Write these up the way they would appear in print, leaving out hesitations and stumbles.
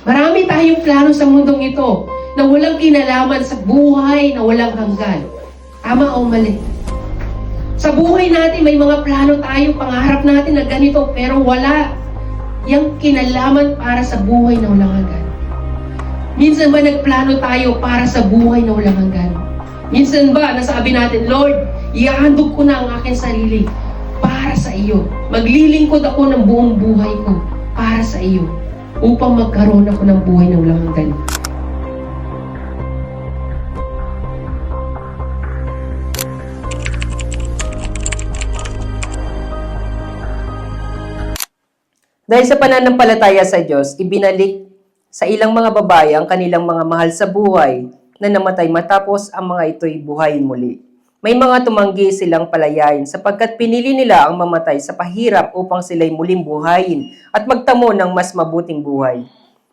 Marami tayong plano sa mundong ito na walang kinalaman sa buhay na walang hanggan. Tama o mali? Sa buhay natin, may mga plano tayo, pangarap natin na ganito, pero wala yung kinalaman para sa buhay na walang hanggan. Minsan ba nagplano tayo para sa buhay na walang hanggan? Minsan ba nasabi natin, Lord, ihahandog ko na ang aking sarili para sa iyo. Maglilingkod ako ng buong buhay ko para sa iyo upang magkaroon ako ng buhay na walang hanggan. Dahil sa pananampalataya sa Diyos, ibinalik sa ilang mga babae ang kanilang mga mahal sa buhay na namatay matapos ang mga ito'y buhayin muli. May mga tumanggi silang palayain sapagkat pinili nila ang mamatay sa pahirap upang sila'y muling buhayin at magtamo ng mas mabuting buhay.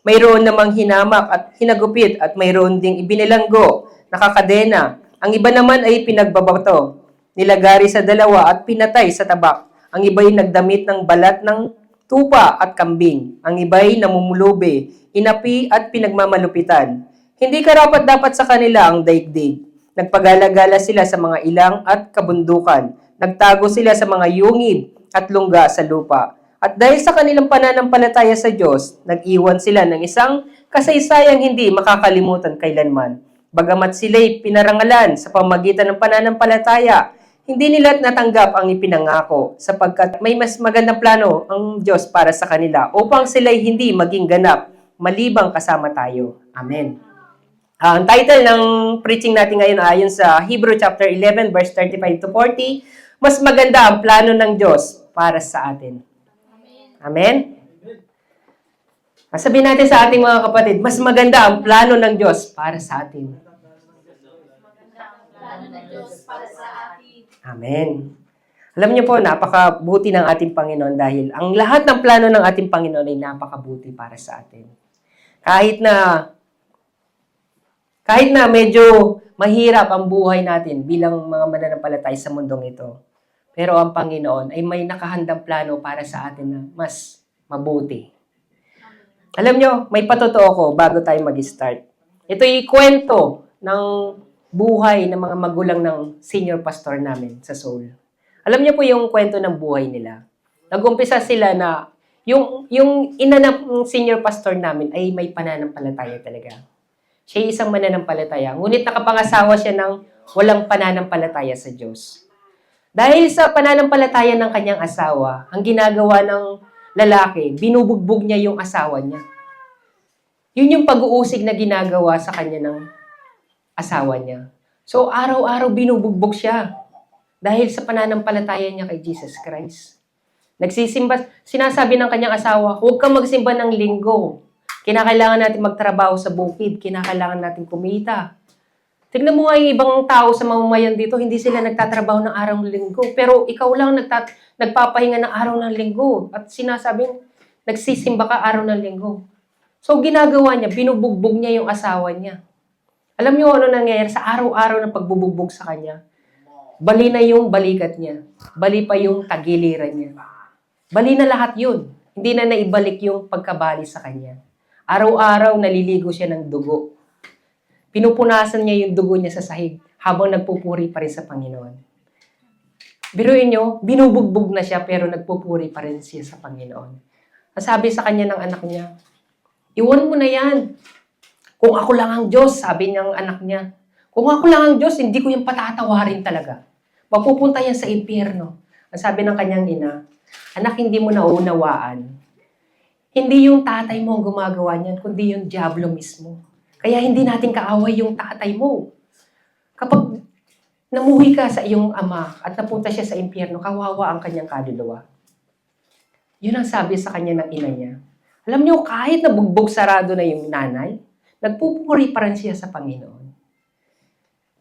Mayroon namang hinamak at hinagupit at mayroon ding ibinilanggo, nakakadena. Ang iba naman ay pinagbabato, nilagari sa dalawa at pinatay sa tabak. Ang iba'y nagdamit ng balat ng tupa at kambing. Ang iba'y namumulubi, inapi at pinagmamalupitan. Hindi karapat-dapat sa kanila ang daigdig. Nagpagala-gala sila sa mga ilang at kabundukan. Nagtago sila sa mga yungib at lungga sa lupa. At dahil sa kanilang pananampalataya sa Diyos, nag-iwan sila ng isang kasaysayang hindi makakalimutan kailanman. Bagamat sila'y pinarangalan sa pamagitan ng pananampalataya, hindi nila natanggap ang ipinangako sapagkat may mas magandang plano ang Diyos para sa kanila upang sila'y hindi maging ganap malibang kasama tayo. Amen. Ang title ng preaching natin ngayon ayon sa Hebrew chapter 11 verse 35 to 40, mas maganda ang plano ng Diyos para sa atin. Amen? Sabihin natin sa ating mga kapatid, mas maganda ang plano ng Diyos para sa atin. Amen. Alam niyo po, napakabuti ng ating Panginoon dahil ang lahat ng plano ng ating Panginoon ay napakabuti para sa atin. Kahit na medyo mahirap ang buhay natin bilang mga mananampalataya sa mundong ito, pero ang Panginoon ay may nakahandang plano para sa atin na mas mabuti. Alam niyo, may patotoo ko bago tayo mag-start. Ito yung kwento ng buhay ng mga magulang ng senior pastor namin sa Seoul. Alam niyo po yung kwento ng buhay nila. Nag-umpisa sila na yung ina ng senior pastor namin ay may pananampalataya talaga. Siya ay isang mananampalataya. Ngunit nakapangasawa siya ng walang pananampalataya sa Diyos. Dahil sa pananampalataya ng kanyang asawa, ang ginagawa ng lalaki, binubugbog niya yung asawa niya. Yun yung pag-uusig na ginagawa sa kanya ng asawa niya. So, araw-araw binubugbog siya dahil sa pananampalataya niya kay Jesus Christ. Nagsisimba, sinasabi ng kanyang asawa, huwag kang magsimba ng linggo. Kinakailangan natin magtrabaho sa bukid. Kinakailangan natin kumita. Tignan mo nga yung ibang tao sa mamamayan dito, hindi sila nagtatrabaho ng araw ng linggo. Pero ikaw lang nagpapahinga ng araw ng linggo. At sinasabing, nagsisimba ka araw ng linggo. So, ginagawa niya, binubugbog niya yung asawa niya. Alam niyo ano nangyayari sa araw-araw ng pagbubugbog sa kanya? Bali na yung balikat niya. Bali pa yung tagiliran niya. Bali na lahat yun. Hindi na naibalik yung pagkabali sa kanya. Araw-araw naliligo siya ng dugo. Pinupunasan niya yung dugo niya sa sahig habang nagpupuri pa rin sa Panginoon. Biruin niyo, binubugbog na siya pero nagpupuri pa rin siya sa Panginoon. Sabi sa kanya ng anak niya, iwan mo na yan. Kung ako lang ang Diyos, sabi niyang anak niya. Kung ako lang ang Diyos, hindi ko yung patatawarin talaga. Mapupunta yan sa impyerno. Ang sabi ng kanyang ina, anak, hindi mo naunawaan. Hindi yung tatay mo ang gumagawa niyan, kundi yung diablo mismo. Kaya hindi natin kaaway yung tatay mo. Kapag namuhi ka sa iyong ama at napunta siya sa impyerno, kawawa ang kanyang kaluluwa. Yun ang sabi sa kanya ng ina niya. Alam niyo, kahit nabugbog sarado na yung nanay, nagpupuri pa rin siya sa Panginoon.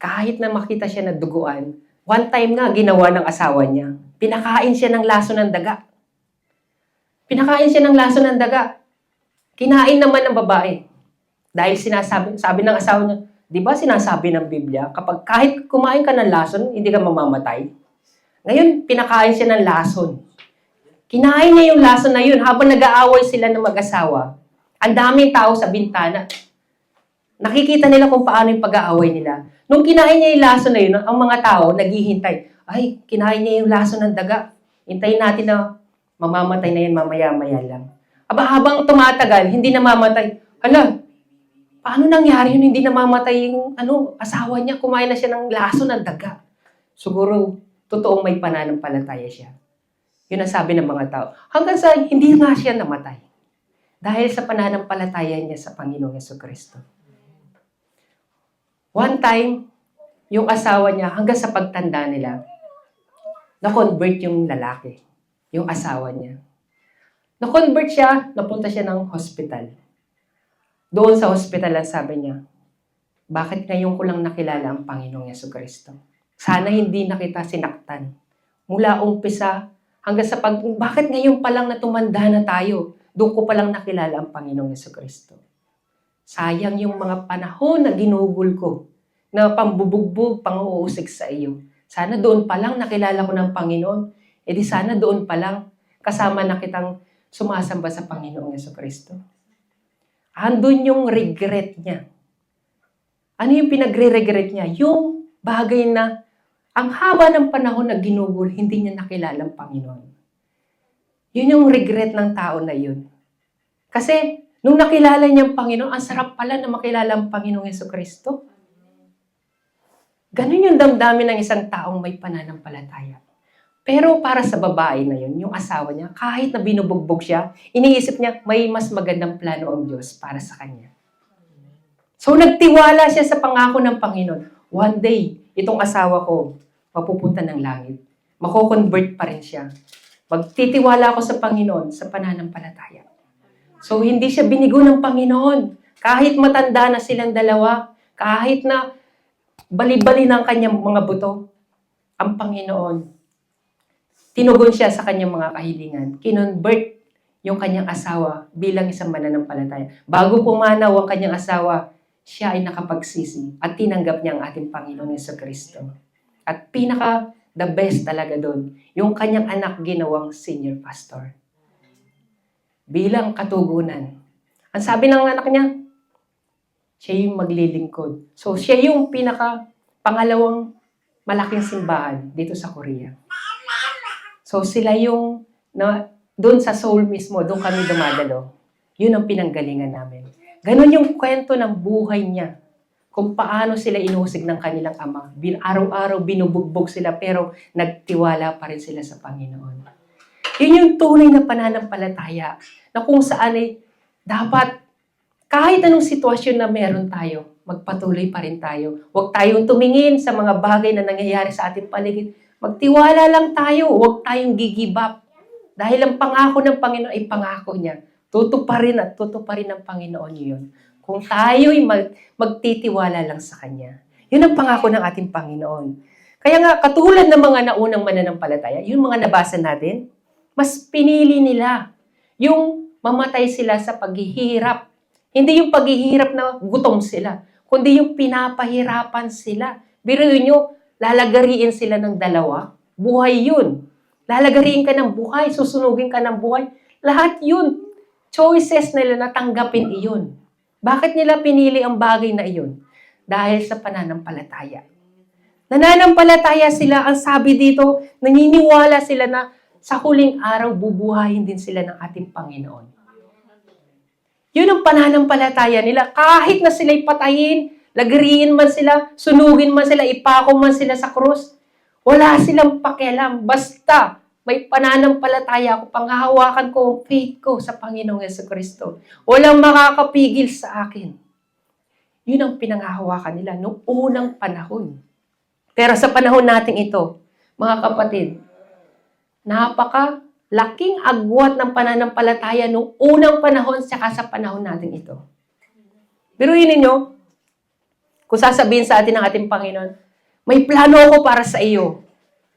Kahit na makita siya na duguan, one time nga ginawa ng asawa niya, pinakain siya ng laso ng daga. Pinakain siya ng laso ng daga. Kinain naman ng babae. Dahil sabi ng asawa niya, di ba sinasabi ng Biblia, kapag kahit kumain ka ng lason, hindi ka mamamatay? Ngayon, pinakain siya ng lason. Kinain niya yung lason na yun habang nag-aaway sila ng mag-asawa. Ang daming tao sa bintana. Nakikita nila kung paano yung pag-aaway nila. Nung kinain niya yung laso na yun, ang mga tao naghihintay. Ay, kinain niya yung laso ng daga. Hintayin natin na mamamatay na yan mamaya-maya lang. Aba, habang tumatagal, hindi namamatay. Hala, paano nangyari yun? Hindi namamatay yung asawa niya. Kumain na siya ng laso ng daga. Siguro, totoong may pananampalataya siya. Yun ang sabi ng mga tao. Hanggang sa hindi nga siya namatay. Dahil sa pananampalataya niya sa Panginoong Jesucristo. One time, yung asawa niya, hanggang sa pagtanda nila, na-convert yung lalaki. Yung asawa niya. Na-convert siya, napunta siya ng hospital. Doon sa hospital, sabi niya, bakit ngayon ko lang nakilala ang Panginoong Jesucristo? Sana hindi na kita sinaktan. Mula umpisa, hanggang sa bakit ngayon pa lang na tumanda na tayo? Doon ko pa lang nakilala ang Panginoong Jesucristo. Sayang yung mga panahon na ginugol ko, na pambubugbog, pang-uusig sa iyo. Sana doon pa lang nakilala ko ng Panginoon. E di sana doon pa lang kasama na kitang sumasamba sa Panginoong Jesucristo. Andun yung regret niya. Ano yung pinagre-regret niya? Yung bagay na ang haba ng panahon na ginugol, hindi niya nakilala ang Panginoon. Yun yung regret ng tao na yun. Kasi, nung nakilala niya ang Panginoon, ang sarap pala na makilala ang Panginoong Jesucristo. Ganun yung damdamin ng isang taong may pananampalataya. Pero para sa babae na yun, yung asawa niya, kahit na binubugbog siya, iniisip niya, may mas magandang plano ang Diyos para sa kanya. So, nagtiwala siya sa pangako ng Panginoon. One day, itong asawa ko, mapupunta ng langit. Mako-convert pa rin siya. Magtitiwala ako sa Panginoon sa pananampalataya. So, hindi siya binigo ng Panginoon. Kahit matanda na silang dalawa, kahit na bali-bali ng kanyang mga buto, ang Panginoon, tinugon siya sa kanyang mga kahilingan. Kinonvert yung kanyang asawa bilang isang mananampalataya. Bago pumanaw ang kanyang asawa, siya ay nakapagsisi at tinanggap niya ang ating Panginoon Jesucristo. At the best talaga doon, yung kanyang anak ginawang senior pastor. Bilang katugunan. Ang sabi ng anak niya, siya yung maglilingkod. So, siya yung pangalawang malaking simbahan dito sa Korea. So, sila yung, doon sa Seoul mismo, doon kami dumadalo. Yun ang pinanggalingan namin. Ganon yung kwento ng buhay niya. Kung paano sila inusig ng kanilang ama. Araw-araw binubugbog sila, pero nagtiwala pa rin sila sa Panginoon. Yun yung tunay na pananampalataya, na kung saan ay dapat, kahit anong sitwasyon na meron tayo, magpatuloy pa rin tayo. Huwag tayong tumingin sa mga bagay na nangyayari sa ating paligid. Magtiwala lang tayo. Huwag tayong give up. Dahil ang pangako ng Panginoon ay pangako niya. Tutuparin at tutuparin ng Panginoon yun. Kung tayo'y magtitiwala lang sa Kanya. Yun ang pangako ng ating Panginoon. Kaya nga, katulad ng mga naunang mananampalataya, yung mga nabasa natin, mas pinili nila yung mamatay sila sa paghihirap. Hindi yung paghihirap na gutom sila, kundi yung pinapahirapan sila. Biruin nyo, lalagariin sila ng dalawa. Buhay yun. Lalagariin ka ng buhay, susunugin ka ng buhay. Lahat yun. Choices nila na tanggapin iyon. Bakit nila pinili ang bagay na iyon? Dahil sa pananampalataya. Nananampalataya sila, ang sabi dito, naniniwala sila na sa huling araw bubuhayin din sila ng ating Panginoon. Yun ang pananampalataya nila. Kahit na sila'y patayin, lagariin man sila, sunugin man sila, ipako man sila sa krus, wala silang pakialam. Basta may pananampalataya ako, panghahawakan ko ang faith ko sa Panginoong Jesucristo. Walang makakapigil sa akin. Yun ang pinanghahawakan nila noong unang panahon. Pero sa panahon natin ito, mga kapatid, napaka-laking agwat ng pananampalataya noong unang panahon saka sa panahon natin ito. Biruin ninyo, kung sasabihin sa atin ng ating Panginoon, may plano ako para sa iyo,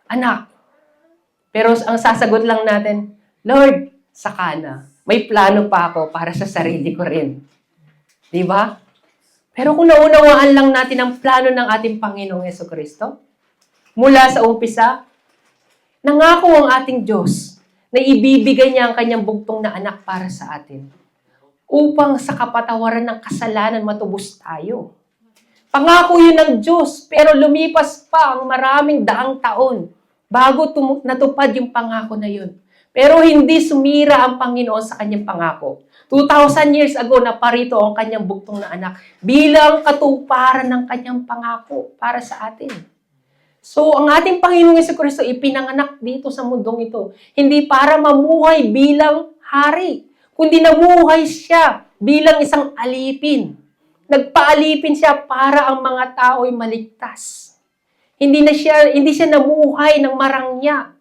anak. Pero ang sasagot lang natin, Lord, saka na. May plano pa ako para sa sarili ko rin. Di ba? Pero kung naunawaan lang natin ang plano ng ating Panginoong Jesucristo, mula sa umpisa, nangako ang ating Diyos na ibibigay niya ang kanyang bugtong na anak para sa atin. upang sa kapatawaran ng kasalanan matubos tayo. Pangako yun ng Diyos, pero lumipas pa ang maraming daang taon bago natupad yung pangako na yun. Pero hindi sumira ang Panginoon sa kanyang pangako. 2,000 years ago, naparito ang kanyang buktong na anak bilang katuparan ng kanyang pangako para sa atin. So, ang ating Panginoong Jesucristo ipinanganak dito sa mundong ito, hindi para mamuhay bilang hari, kundi namuhay siya bilang isang alipin. Nagpaalipin siya para ang mga tao ay maligtas. Hindi siya namuhay ng marangya,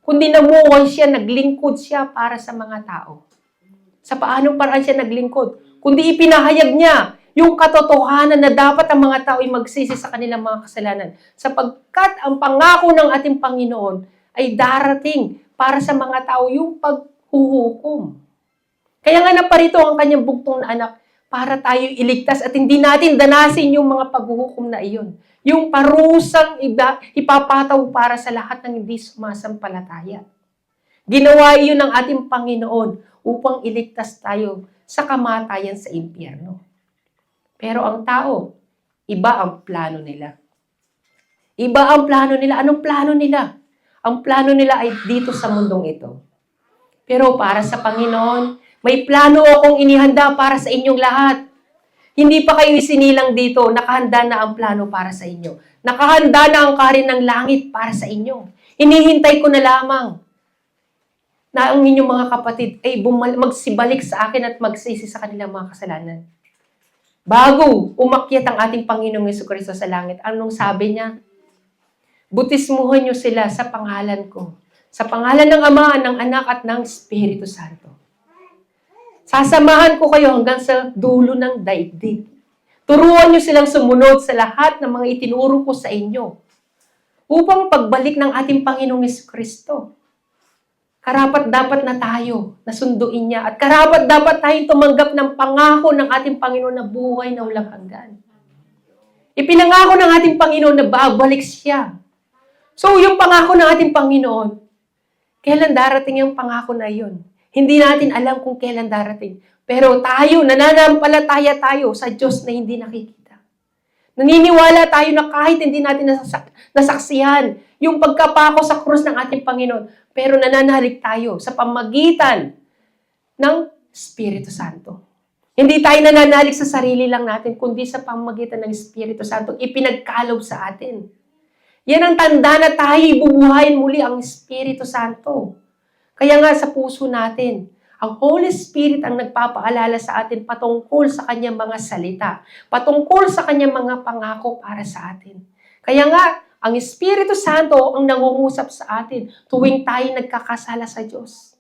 kundi namuhay siya, naglingkod siya para sa mga tao. Sa paanong paraan siya naglingkod? Kundi ipinahayag niya yung katotohanan na dapat ang mga tao ay magsisi sa kanilang mga kasalanan. Sapagkat ang pangako ng ating Panginoon ay darating para sa mga tao yung paghuhukom. Kaya nga naparito ang kanyang buktong na anak para tayo iligtas at hindi natin danasin yung mga paghuhukom na iyon. Yung parusang ipapataw para sa lahat ng hindi sumasampalataya. Ginawa iyon ng ating Panginoon upang iligtas tayo sa kamatayan sa impyerno. Pero ang tao, iba ang plano nila. Iba ang plano nila. Anong plano nila? Ang plano nila ay dito sa mundong ito. Pero para sa Panginoon, may plano akong inihanda para sa inyong lahat. Hindi pa kayo isinilang dito, nakahanda na ang plano para sa inyo. Nakahanda na ang karin ng langit para sa inyo. Hinihintay ko na lamang na ang inyong mga kapatid ay magsibalik sa akin at magsisi sa kanilang mga kasalanan. Bago umakyat ang ating Panginoong Jesucristo sa langit, anong sabi niya? Butismuhan niyo sila sa pangalan ko. Sa pangalan ng Ama, ng Anak at ng Espiritu Santo. Sasamahan ko kayo hanggang sa dulo ng daigdig. Turuan niyo silang sumunod sa lahat ng mga itinuro ko sa inyo upang pagbalik ng ating Panginoong Jesucristo, karapat-dapat na tayo na sunduin niya at karapat-dapat tayong tumanggap ng pangako ng ating Panginoon na buhay na walang hanggan. Ipinangako ng ating Panginoon na babalik siya. So, yung pangako ng ating Panginoon, kailan darating yung pangako na yun? Hindi natin alam kung kailan darating. Pero tayo, nananampalataya tayo sa Diyos na hindi nakikita. Naniniwala tayo na kahit hindi natin nasaksihan yung pagkapako sa krus ng ating Panginoon, pero nananalig tayo sa pamagitan ng Espiritu Santo. Hindi tayo nananalig sa sarili lang natin, kundi sa pamagitan ng Espiritu Santo, ipinagkalob sa atin. Yan ang tanda na tayo bubuhayin muli ang Espiritu Santo. Kaya nga sa puso natin, ang Holy Spirit ang nagpapaalala sa atin patungkol sa kanyang mga salita, patungkol sa kanyang mga pangako para sa atin. Kaya nga, ang Espiritu Santo ang nangungusap sa atin tuwing tayo nagkakasala sa Diyos.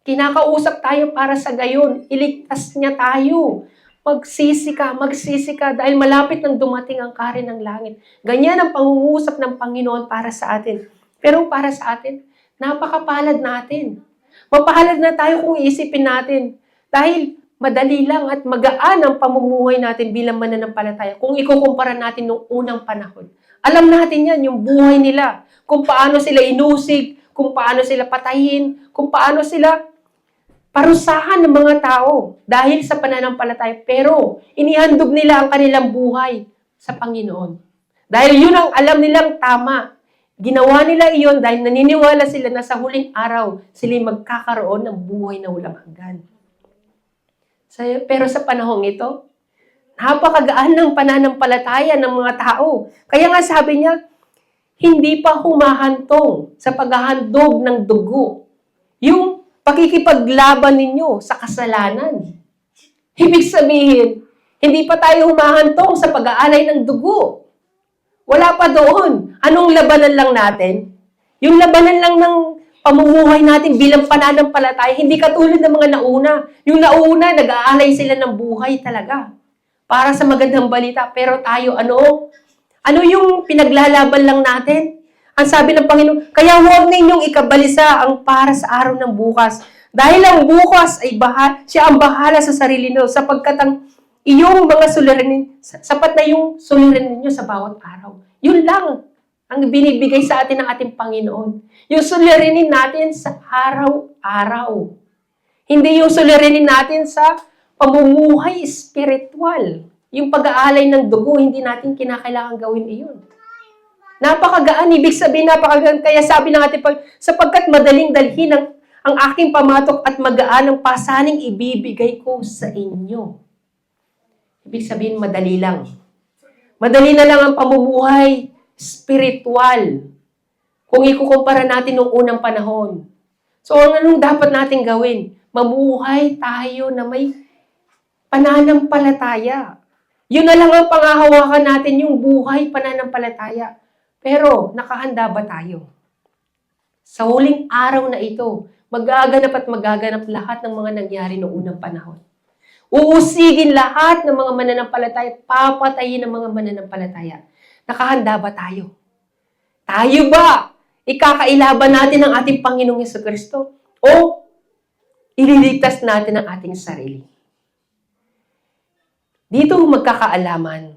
Kinakausap tayo para sa gayon, iligtas niya tayo. Magsisi ka dahil malapit nang dumating ang karin ng langit. Ganyan ang pangungusap ng Panginoon para sa atin. Pero para sa atin, napakapalad natin. Mapalad na tayo kung iisipin natin. Dahil madali lang at magaan ang pamumuhay natin bilang mananampalataya kung ikukumpara natin noong unang panahon. Alam natin yan, yung buhay nila. Kung paano sila inusig, kung paano sila patayin, kung paano sila parusahan ng mga tao dahil sa pananampalataya. Pero inihandog nila ang kanilang buhay sa Panginoon. Dahil yun ang alam nilang tama. Ginawa nila iyon dahil naniniwala sila na sa huling araw, sila magkakaroon ng buhay na walang hanggan. Pero sa panahong ito, napakagaan ng pananampalataya ng mga tao. Kaya nga sabi niya, hindi pa humahantong sa paghahandog ng dugo yung pakikipaglaban ninyo sa kasalanan. Ibig sabihin, hindi pa tayo humahantong sa pag-aalay ng dugo. Wala pa doon. Anong labanan lang natin? Yung labanan lang ng pamumuhay natin bilang pananampalataya, hindi katulad ng mga nauna. Yung nauna, nag-aalay sila ng buhay talaga para sa magandang balita. Pero tayo, ano yung pinaglalaban lang natin? Ang sabi ng Panginoon, kaya huwag ninyong ikabalisa ang para sa araw ng bukas. Dahil ang bukas ay siya ang bahala sa sarili nyo, sapagkat ang iyong mga suliranin, sapat na yung suliranin ninyo sa bawat araw. Yun lang ang binibigay sa atin ng ating Panginoon. Yung suliranin natin sa araw-araw. Hindi yung suliranin natin sa pamumuhay spiritual. Yung pag-aalay ng dugo, hindi natin kinakailangan gawin iyon. Napakagaan, ibig sabihin napakagaan. Kaya sabi ng ating sapagkat madaling dalhin ang aking pamatok at magaan ang pasaning ibibigay ko sa inyo. Ibig sabihin, madali lang. Madali na lang ang pamumuhay spiritual. Kung ikukumpara natin noong unang panahon. So, anong dapat natin gawin? Mamuhay tayo na may pananampalataya. Yun na lang ang pangahawakan natin, yung buhay pananampalataya. Pero, nakahanda ba tayo? Sa huling araw na ito, magaganap lahat ng mga nangyari noong unang panahon. Uusigin lahat ng mga mananampalataya, papatayin ng mga mananampalataya. Nakahanda ba tayo? Tayo ba? Ikakailaban natin ang ating Panginoong Jesucristo? O ililigtas natin ang ating sarili? Dito magkakaalaman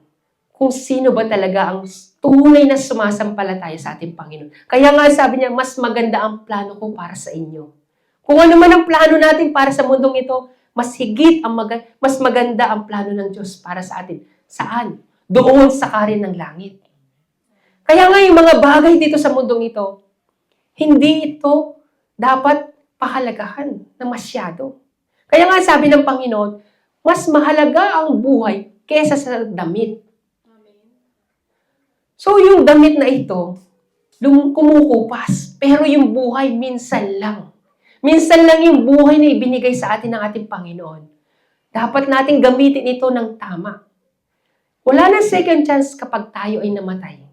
kung sino ba talaga ang tunay na sumasampalataya sa ating Panginoon. Kaya nga sabi niya, mas maganda ang plano ko para sa inyo. Kung ano man ang plano natin para sa mundong ito, mas higit, mas maganda ang plano ng Diyos para sa atin. Saan? Doon sa karin ng langit. Kaya nga yung mga bagay dito sa mundong ito, hindi ito dapat pahalagahan na masyado. Kaya nga sabi ng Panginoon, mas mahalaga ang buhay kesa sa damit. So yung damit na ito, kumukupas. Pero yung buhay, minsan lang. Minsan lang yung buhay na ibinigay sa atin ng ating Panginoon. Dapat natin gamitin ito ng tama. Wala nang second chance kapag tayo ay namatay.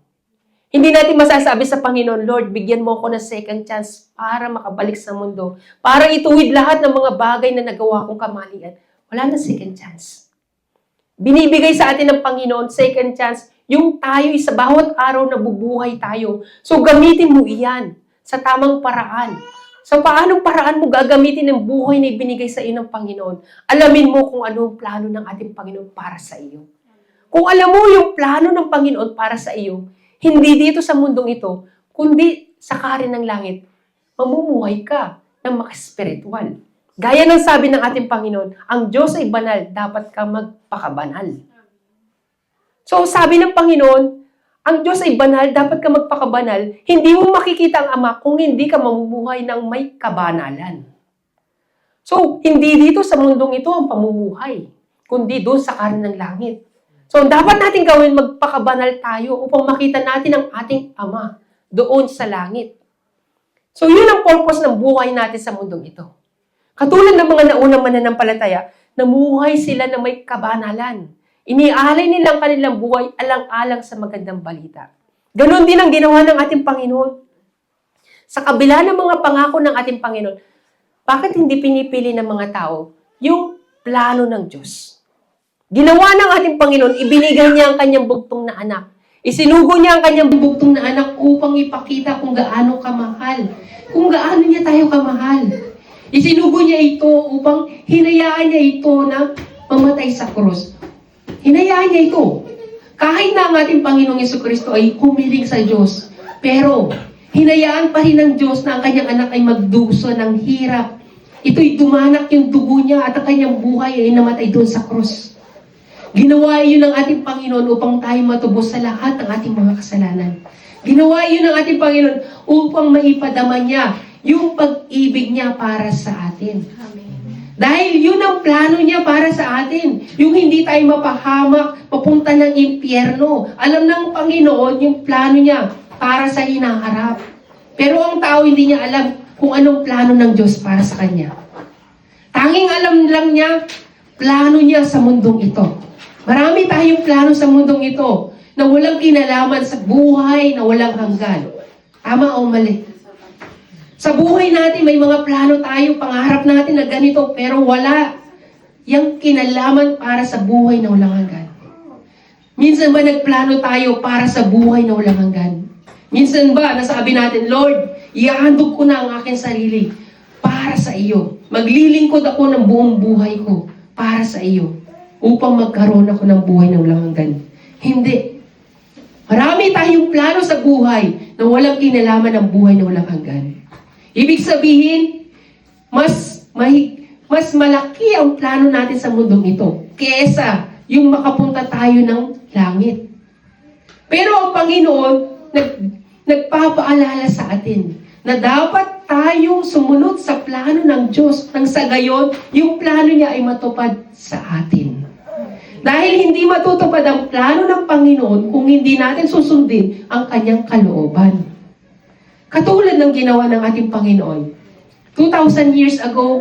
Hindi natin masasabi sa Panginoon, Lord, bigyan mo ako ng second chance para makabalik sa mundo. Para ituwid lahat ng mga bagay na nagawa kong kamalian. Wala nang second chance. Binibigay sa atin ng Panginoon, second chance, yung tayo sa bawat araw na bubuhay tayo. So gamitin mo iyan sa tamang paraan. Sa paanong paraan mo gagamitin ang buhay na ibinigay sa iyo ng Panginoon? Alamin mo kung ano ang plano ng ating Panginoon para sa iyo. Kung alam mo yung plano ng Panginoon para sa iyo, hindi dito sa mundong ito, kundi sa karin ng langit, mamumuhay ka ng makaspiritual. Gaya ng sabi ng ating Panginoon, ang Diyos ay banal, dapat ka magpakabanal. So sabi ng Panginoon, ang Diyos ay banal, dapat ka magpakabanal. Hindi mo makikita ang Ama kung hindi ka mamumuhay ng may kabanalan. So, hindi dito sa mundong ito ang pamumuhay, kundi doon sa karin ng langit. So, dapat natin gawin, magpakabanal tayo upang makita natin ang ating Ama doon sa langit. So, yun ang purpose ng buhay natin sa mundong ito. Katulad ng mga naunang mananampalataya, namuhay sila na may kabanalan. Inialay nilang kanilang buhay alang-alang sa magandang balita. Ganon din ang ginawa ng ating Panginoon. Sa kabila ng mga pangako ng ating Panginoon, bakit hindi pinipili ng mga tao yung plano ng Diyos? Ginawa ng ating Panginoon, ibinigay niya ang kanyang bugtong na anak. Isinugo niya ang kanyang bugtong na anak upang ipakita kung gaano kamahal. Kung gaano niya tayo kamahal. Isinugo niya ito upang hinayaan niya ito na mamatay sa krus. Hinayaan niya ito. Kahit na ang ating Panginoong Jesucristo ay humiling sa Diyos, pero hinayaan pa rin ng Diyos na ang kanyang anak ay magduso ng hirap. Ito'y dumanak yung dugo niya at ang kanyang buhay ay namatay doon sa krus. Ginawa iyon ng ating Panginoon upang tayo matubos sa lahat ng ating mga kasalanan. Ginawa iyon ng ating Panginoon upang maipadama niya yung pag-ibig niya para sa atin. Dahil yun ang plano niya para sa atin. Yung hindi tayo mapahamak, papunta ng impyerno. Alam ng Panginoon yung plano niya para sa hinaharap. Pero ang tao hindi niya alam kung anong plano ng Diyos para sa kanya. Tanging alam lang niya, plano niya sa mundong ito. Marami tayong plano sa mundong ito na walang kinalaman sa buhay na walang hanggan. Tama o mali? Sa buhay natin, may mga plano tayo, pangarap natin na ganito, pero wala yung kinalaman para sa buhay na walang hanggan. Minsan ba nagplano tayo para sa buhay na walang hanggan? Minsan ba nasabi natin, Lord, ihahandog ko na ang aking sarili para sa iyo. Maglilingkod ako ng buong buhay ko para sa iyo upang magkaroon ako ng buhay na walang hanggan. Hindi. Marami tayong plano sa buhay na walang kinalaman ng buhay na walang hanggan. Ibig sabihin, mas mas malaki ang plano natin sa mundong ito kesa yung makapunta tayo ng langit. Pero ang Panginoon, nagpapaalala sa atin na dapat tayong sumunod sa plano ng Diyos nang sa gayon, yung plano niya ay matupad sa atin. Dahil hindi matutupad ang plano ng Panginoon kung hindi natin susundin ang kanyang kalooban. Katulad ng ginawa ng ating Panginoon. 2,000 years ago,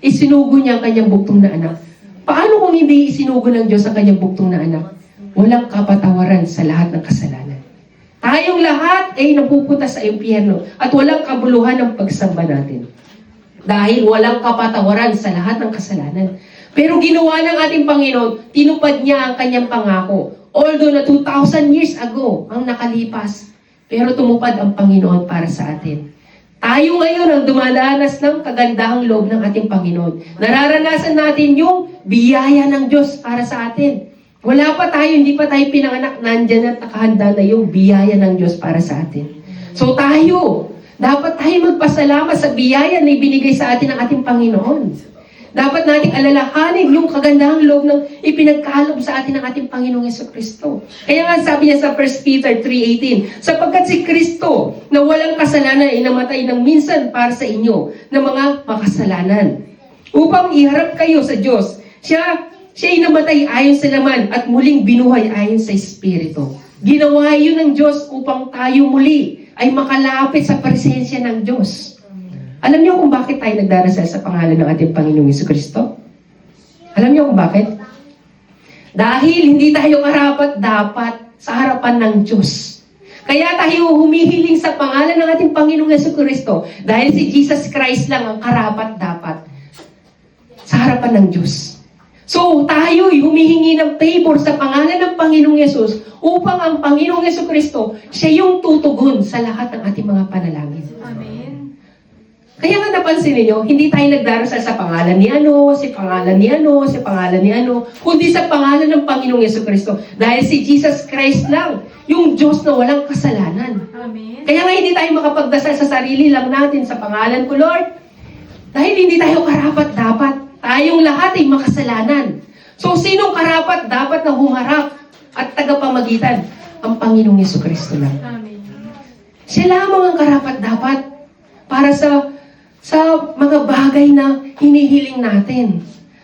isinugo niya ang kanyang buktong na anak. Paano kung hindi isinugo ng Diyos ang kanyang buktong na anak? Walang kapatawaran sa lahat ng kasalanan. Tayong lahat ay napupunta sa impyerno at walang kabuluhan ng pagsamba natin. Dahil walang kapatawaran sa lahat ng kasalanan. Pero ginawa ng ating Panginoon, tinupad niya ang kanyang pangako. Although na 2,000 years ago ang nakalipas, pero tumupad ang Panginoon para sa atin. Tayo ngayon ang dumadanas ng kagandahang loob ng ating Panginoon. Nararanasan natin yung biyaya ng Diyos para sa atin. Wala pa tayo, hindi pa tayo pinanganak, nandyan at nakahanda na yung biyaya ng Diyos para sa atin. So tayo, dapat tayo magpasalamat sa biyaya na ibinigay sa atin ng ating Panginoon. Dapat nating alalahanin yung kagandahang loob ng ipinagkaloob sa atin ng ating Panginoong Jesucristo. Kaya nga sabi niya sa 1 Peter 3:18, sapagkat si Kristo na walang kasalanan ay namatay ng minsan para sa inyo na mga makasalanan. Upang iharap kayo sa Diyos, siya ay namatay ayon sa laman at muling binuhay ayon sa Espiritu. Ginawa yun ng Diyos upang tayo muli ay makalapit sa presensya ng Diyos. Alam niyo kung bakit tayo nagdarasal sa pangalan ng ating Panginoong Jesucristo? Alam niyo kung bakit? Dahil hindi tayo karapat-dapat sa harapan ng Diyos. Kaya tayo humihiling sa pangalan ng ating Panginoong Jesucristo dahil si Jesus Christ lang ang karapat-dapat sa harapan ng Diyos. So, tayo'y humihingi ng favor sa pangalan ng Panginoong Yesus upang ang Panginoong Jesucristo, siya yung tutugon sa lahat ng ating mga panalangin. Amen. Kaya nga napansin niyo, hindi tayo nagdarasal sa pangalan ni ano, si pangalan ni ano, si pangalan ni ano, kundi sa pangalan ng Panginoong Jesucristo. Dahil si Jesus Christ lang, yung Diyos na walang kasalanan. Amen. Kaya nga hindi tayo makapagdasal sa sarili lang natin sa pangalan ko, Lord. Dahil hindi tayo karapat-dapat. Tayong lahat ay makasalanan. So, sinong karapat-dapat na humarap at tagapamagitan? Ang Panginoong Jesucristo lang. Amen. Siya lamang ang karapat-dapat para sa mga bagay na hinihiling natin.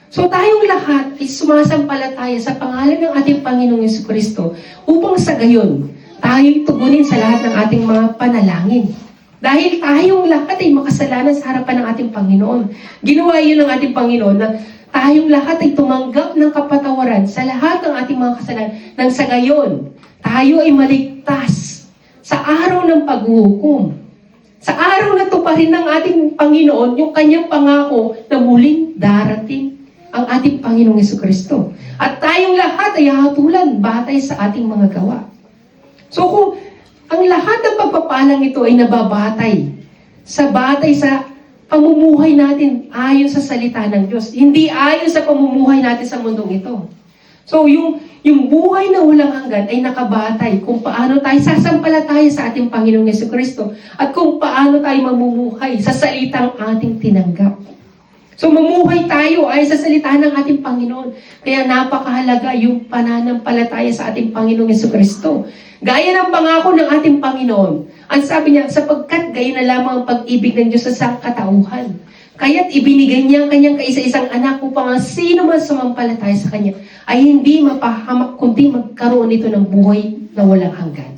So tayong lahat ay sumasampalataya sa pangalan ng ating Panginoong Jesucristo upang sa gayon, tayo'y tugunin sa lahat ng ating mga panalangin. Dahil tayong lahat ay makasalanan sa harapan ng ating Panginoon. Ginawa yun ng ating Panginoon na tayong lahat ay tumanggap ng kapatawaran sa lahat ng ating mga kasalanan. Nang sa gayon, tayo ay maligtas sa araw ng paghuhukom. Sa araw na to pa rin ng ating Panginoon, yung kanyang pangako na muling darating ang ating Panginoong Jesucristo. At tayong lahat ay hatulan batay sa ating mga gawa. So kung ang lahat ng pagpapalang ito ay nababatay sa pamumuhay natin ayon sa salita ng Diyos, hindi ayon sa pamumuhay natin sa mundong ito. So yung buhay na walang hanggan ay nakabatay kung paano tayo sasampalataya sa ating Panginoong Jesucristo at kung paano tayo mamumuhay sa salitang ating tinanggap. So mamuhay tayo ay sa salita ng ating Panginoon. Kaya napakahalaga yung pananampalataya sa ating Panginoong Jesucristo. Gaya ng pangako ng ating Panginoon. Ang sabi niya, sapagkat gaya na lamang ang pag-ibig ng Diyos sa sangkatauhan. Kaya't ibinigay niya ang kanyang kaisa-isang anak upang ang sino man sumampalataya sa kanya ay hindi mapahamak kundi magkaroon ito ng buhay na walang hanggan.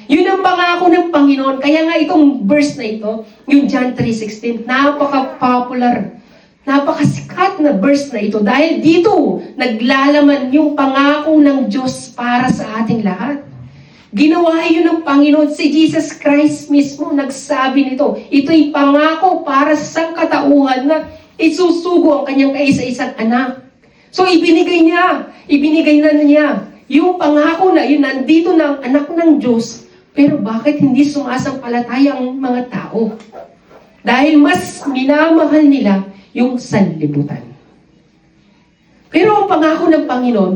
Yun ang pangako ng Panginoon. Kaya nga itong verse na ito, yung John 3:16, napaka-popular, napakasikat na verse na ito. Dahil dito, naglalaman yung pangako ng Diyos para sa ating lahat. Ginawa yun ng Panginoon. Si Jesus Christ mismo nagsabi nito. Ito'y pangako para sa sangkatauhan na isusugo ang kanyang kaisa-isang anak. So ibinigay na niya yung pangako na yun, nandito na ang anak ng Diyos. Pero bakit hindi sumasampalataya ang mga tao? Dahil mas minamahal nila yung sanlibutan. Pero ang pangako ng Panginoon,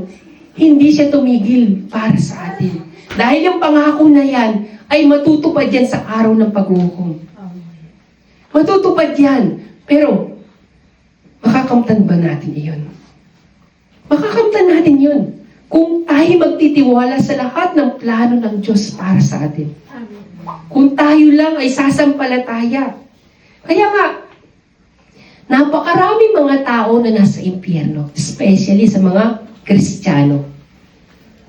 hindi siya tumigil para sa atin. Dahil yung pangako na yan ay matutupad yan sa araw ng paghuhukom. Matutupad yan. Pero Makakamtan ba natin iyon? Makakamtan natin yun kung tayo magtitiwala sa lahat ng plano ng Diyos para sa atin. Kung tayo lang ay sasampalataya. Kaya nga, napakarami mga tao na nasa impyerno, especially sa mga Kristiyano.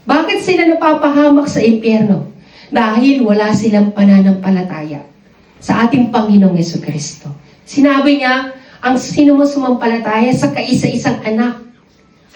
Bakit sila napapahamak sa impyerno? Dahil wala silang pananampalataya sa ating Panginoong Jesucristo. Sinabi niya, ang sino man sumampalataya sa kaisa-isang anak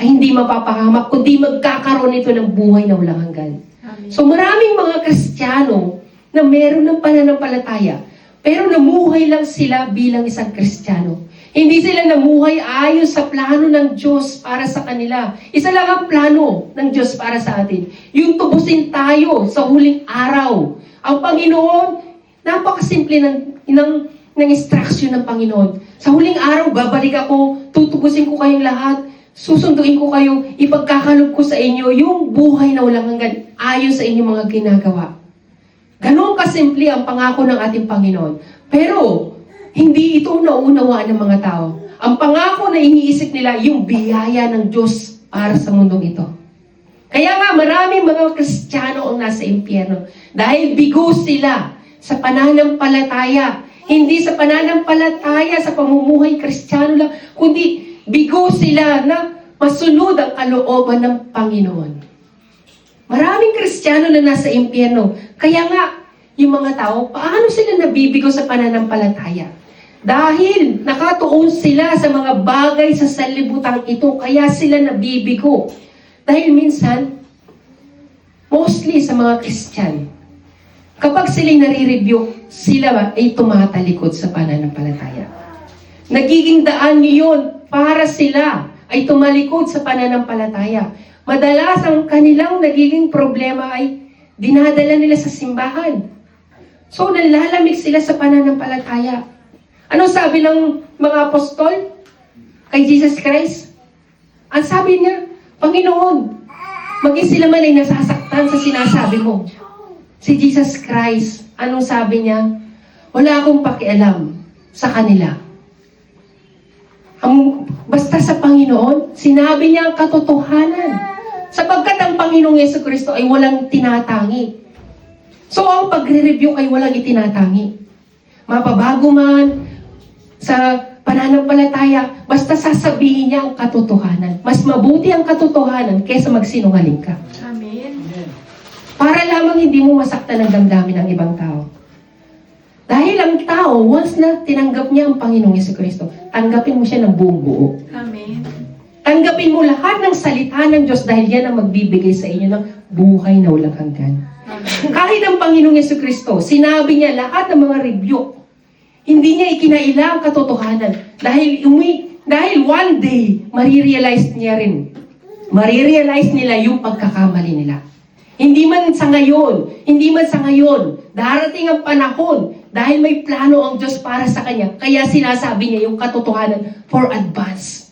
ay hindi mapapahamak, kundi magkakaroon ito ng buhay na walang hanggan. So maraming mga Kristiyano na meron ng pananampalataya, pero namuhay lang sila bilang isang Kristiyano. Hindi sila namuhay ayon sa plano ng Diyos para sa kanila. Isa lang ang plano ng Diyos para sa atin. Yung tubusin tayo sa huling araw. Ang Panginoon, napakasimple ng instruction ng Panginoon. Sa huling araw, babalik ako, tutubusin ko kayong lahat, susunduin ko kayo, ipagkakalob ko sa inyo yung buhay na walang hanggan ayon sa inyong mga ginagawa. Ganon kasimple ang pangako ng ating Panginoon. Pero, hindi ito naunawaan ng mga tao. Ang pangako na iniisip nila, yung biyaya ng Diyos para sa mundong ito. Kaya nga, maraming mga Kristiyano ang nasa impyerno. Dahil bigo sila sa pananampalataya. Hindi sa pananampalataya sa pamumuhay Kristiyano lang, kundi bigo sila na masunod ang kalooban ng Panginoon. Maraming Kristiyano na nasa impyerno. Kaya nga, yung mga tao, paano sila nabibigo sa pananampalataya? Dahil nakatuon sila sa mga bagay sa sanlibutan ito, kaya sila nabibigo. Dahil minsan, mostly sa mga Christian, kapag sila'y nare-review, sila ay tumatalikod sa pananampalataya. Nagiging daan yun para sila ay tumalikod sa pananampalataya. Madalas ang kanilang nagiging problema ay dinadala nila sa simbahan. So, nalalamig sila sa pananampalataya. Ano sabi ng mga apostol kay Jesus Christ? Ang sabi niya, Panginoon, maging sila man ay nasasaktan sa sinasabi mo. Si Jesus Christ, anong sabi niya? Wala akong pakialam sa kanila. Basta sa Panginoon, sinabi niya ang katotohanan. Sapagkat ang Panginoong Jesucristo ay walang tinatangi. So, ang pagre-review ay walang itinatangi. Mapabago man sa pananampalataya, basta sasabihin niya ang katotohanan. Mas mabuti ang katotohanan kaysa magsinungaling ka. Amen. Para lamang hindi mo masaktan ang damdamin ng ibang tao. Dahil ang tao, once na tinanggap niya ang Panginoong Jesucristo, tanggapin mo siya ng buong buo. Amen. Tanggapin mo lahat ng salita ng Diyos dahil yan ang magbibigay sa inyo ng buhay na walang hanggan. Kahit ang Panginoong Jesucristo, sinabi niya lahat ng mga rebuke. Hindi niya ikinaila ang katotohanan. Dahil one day, marirealize nila yung pagkakamali nila. Hindi man sa ngayon, darating ang panahon dahil may plano ang Diyos para sa kanya. Kaya sinasabi niya yung katotohanan for advance.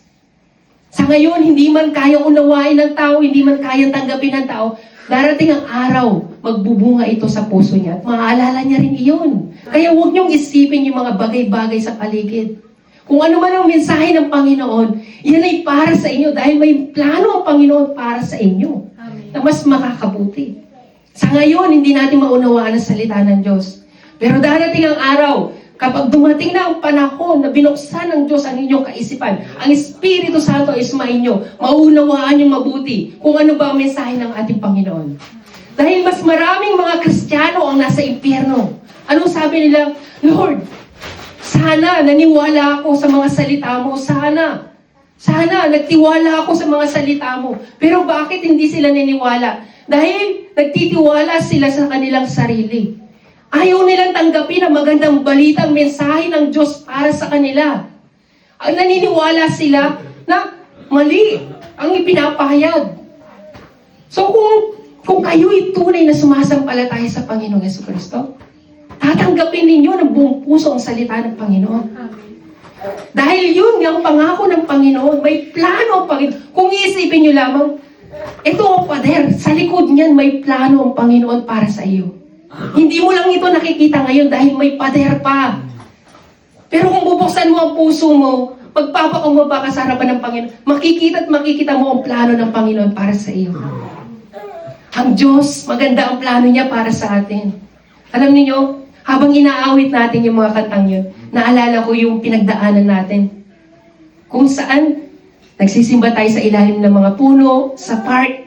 Sa ngayon, hindi man kayang unawain ng tao, hindi man kayang tanggapin ng tao, darating ang araw, magbubunga ito sa puso niya at maaalala niya rin iyon. Kaya huwag niyong isipin yung mga bagay-bagay sa paligid. Kung ano man ang mensahe ng Panginoon, yan ay para sa inyo dahil may plano ang Panginoon para sa inyo na mas makakabuti. Sa ngayon, hindi natin maunawaan ang salita ng Diyos. Pero darating ang araw, kapag dumating na ang panahon na binuksan ng Diyos ang inyong kaisipan, ang Espiritu Santo ay sumainyo, maunawaan yung mabuti kung ano ba ang mensahe ng ating Panginoon. Dahil mas maraming mga Kristiyano ang nasa impyerno. Anong sabi nila? Lord, sana naniwala ako sa mga salita mo. Sana nagtiwala ako sa mga salita mo. Pero bakit hindi sila naniwala? Dahil nagtitiwala sila sa kanilang sarili. Ayaw nilang tanggapin ang magandang balitang mensahe ng Diyos para sa kanila. Ang naniniwala sila na mali ang ipinapahayag. So kung kayo'y tunay na sumasampalataya sa Panginoong Jesucristo, tatanggapin ninyo ng buong puso ang salita ng Panginoon. Dahil yun ang pangako ng Panginoon. May plano ang Panginoon. Kung iisipin nyo lamang, ito ang pader. Sa likod niyan, may plano ang Panginoon para sa iyo. Hindi mo lang ito nakikita ngayon dahil may pader pa. Pero kung bubuksan mo ang puso mo, magpapakumbaba ka sa harapan ng Panginoon, makikita at makikita mo ang plano ng Panginoon para sa iyo. Ang Diyos, maganda ang plano niya para sa atin. Alam niyo, habang inaawit natin yung mga kantang yun, naalala ko yung pinagdaanan natin. Kung saan, nagsisimba tayo sa ilalim ng mga puno, sa park.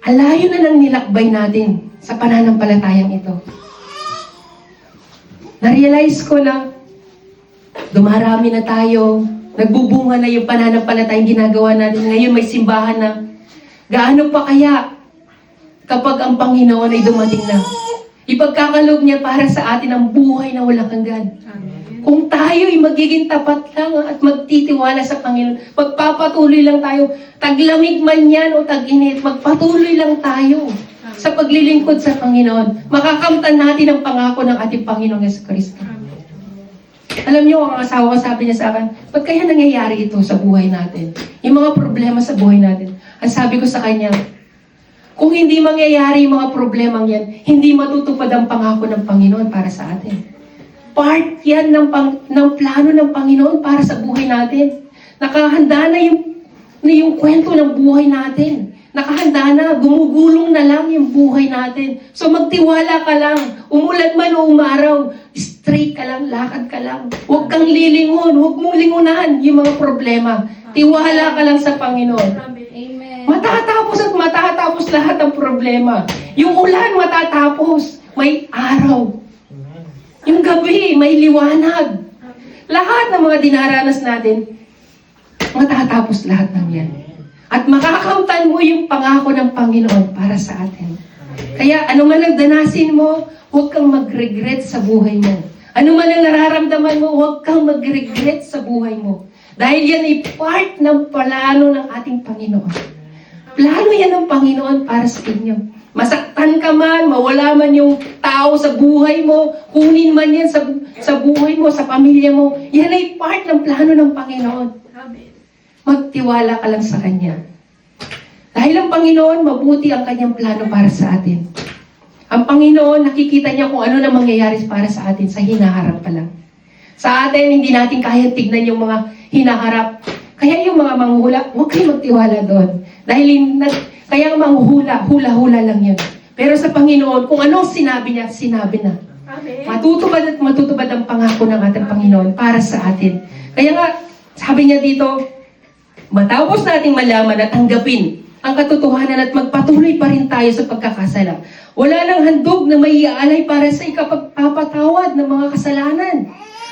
Alayo na ng nilakbay natin sa pananampalatayang ito. Na-realize ko na dumarami na tayo, nagbubunga na yung pananampalatayang ginagawa natin. Ngayon may simbahan na. Gaano pa kaya kapag ang Panginoon ay dumating na? Ipagkakaloob niya para sa atin ang buhay na walang hanggan. Kung tayo ay magiging tapat lang at magtitiwala sa Panginoon, magpapatuloy lang tayo, taglamig man yan o tag-init, magpatuloy lang tayo sa paglilingkod sa Panginoon. Makakamtan natin ang pangako ng ating Panginoong Jesucristo. Alam niyo, ang asawa ko sabi niya sa akin, ba't kaya nangyayari ito sa buhay natin? Yung mga problema sa buhay natin. Ang sabi ko sa kanya, kung hindi mangyayari yung mga problemang yan, hindi matutupad ang pangako ng Panginoon para sa atin. Part yan ng plano ng Panginoon para sa buhay natin. Nakahanda na yung kwento ng buhay natin. Nakahanda na, gumugulong na lang yung buhay natin. So magtiwala ka lang. Umulan man o umaraw, straight ka lang, lakad ka lang. Huwag kang lilingon, huwag mong lingunan yung mga problema. Tiwala ka lang sa Panginoon. Amen. Matatapos at matatapos lahat ng problema. Yung ulan matatapos, may araw. Yung gabi, may liwanag. Lahat ng mga dinaranas natin, matatapos lahat ng yan. At makakamtan mo yung pangako ng Panginoon para sa atin. Kaya ano man ang danasin mo, huwag kang mag-regret sa buhay mo. Ano man ang nararamdaman mo, huwag kang mag-regret sa buhay mo. Dahil yan ay part ng plano ng ating Panginoon. Plano yan ng Panginoon para sa inyo. Masaktan ka man, mawala man yung tao sa buhay mo, kunin man yan sa buhay mo, sa pamilya mo, yan ay part ng plano ng Panginoon. Magtiwala ka lang sa Kanya. Dahil ang Panginoon, mabuti ang Kanyang plano para sa atin. Ang Panginoon, nakikita niya kung ano na mangyayari para sa atin sa hinaharap pa lang. Sa atin, hindi natin kayang tignan yung mga hinaharap. Kaya yung mga manghuhula, huwag kayong magtiwala doon. Dahil kaya ang manghuhula, hula-hula lang yun. Pero sa Panginoon, kung anong sinabi niya, sinabi na. Amen. Matutupad at matutupad ang pangako ng ating Panginoon para sa atin. Kaya nga, sabi niya dito, matapos nating malaman at tanggapin ang katotohanan at magpatuloy pa rin tayo sa pagkakasala. Wala nang handog na may iaalay para sa ikapagpapatawad ng mga kasalanan.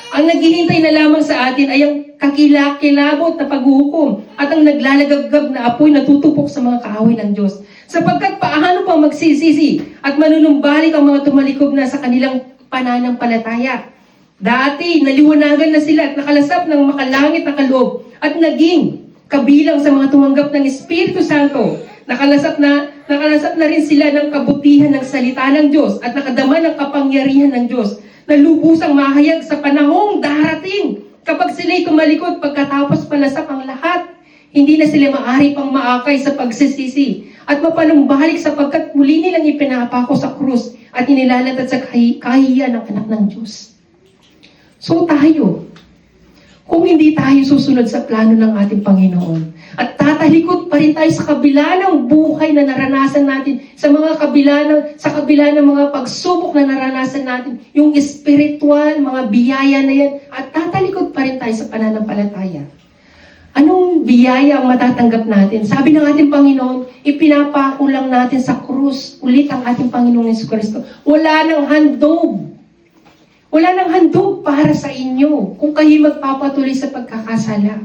Ang naghihintay na lamang sa atin ay ang kakilakilabot na paghuhukom at ang naglalagabgab na apoy na tutupok sa mga kaaway ng Diyos. Sapagkat paano pang magsisisi at manunumbalik ang mga tumalikob na sa kanilang pananampalataya. Dati, naliwanagan na sila at nakalasap ng makalangit na kaloob at naging kabilang sa mga tumanggap ng Espiritu Santo. Nakalasap na rin sila ng kabutihan ng salita ng Diyos at nakadama ng kapangyarihan ng Diyos na lubusang mahayag sa panahong darating. Kapag sila'y tumalikod pagkatapos palasap ang lahat, hindi na sila maaari pang maakay sa pagsisisi at mapanumbalik sapagkat muli nilang ipinapako sa krus at inilalatad sa kahihiyan ng anak ng Diyos. So tayo, kung hindi tayo susunod sa plano ng ating Panginoon at tatalikod pa rin tayo sa kabila ng buhay na naranasan natin, sa kabila ng mga pagsubok na naranasan natin, yung spiritual, mga biyaya na yan, at tatalikod pa rin tayo sa pananampalataya. Anong biyaya ang matatanggap natin? Sabi ng ating Panginoon, ipinapako lang natin sa krus ulit ang ating Panginoong Jesucristo. Wala nang handog. Wala nang handog para sa inyo kung kayo magpapatuloy sa pagkakasala.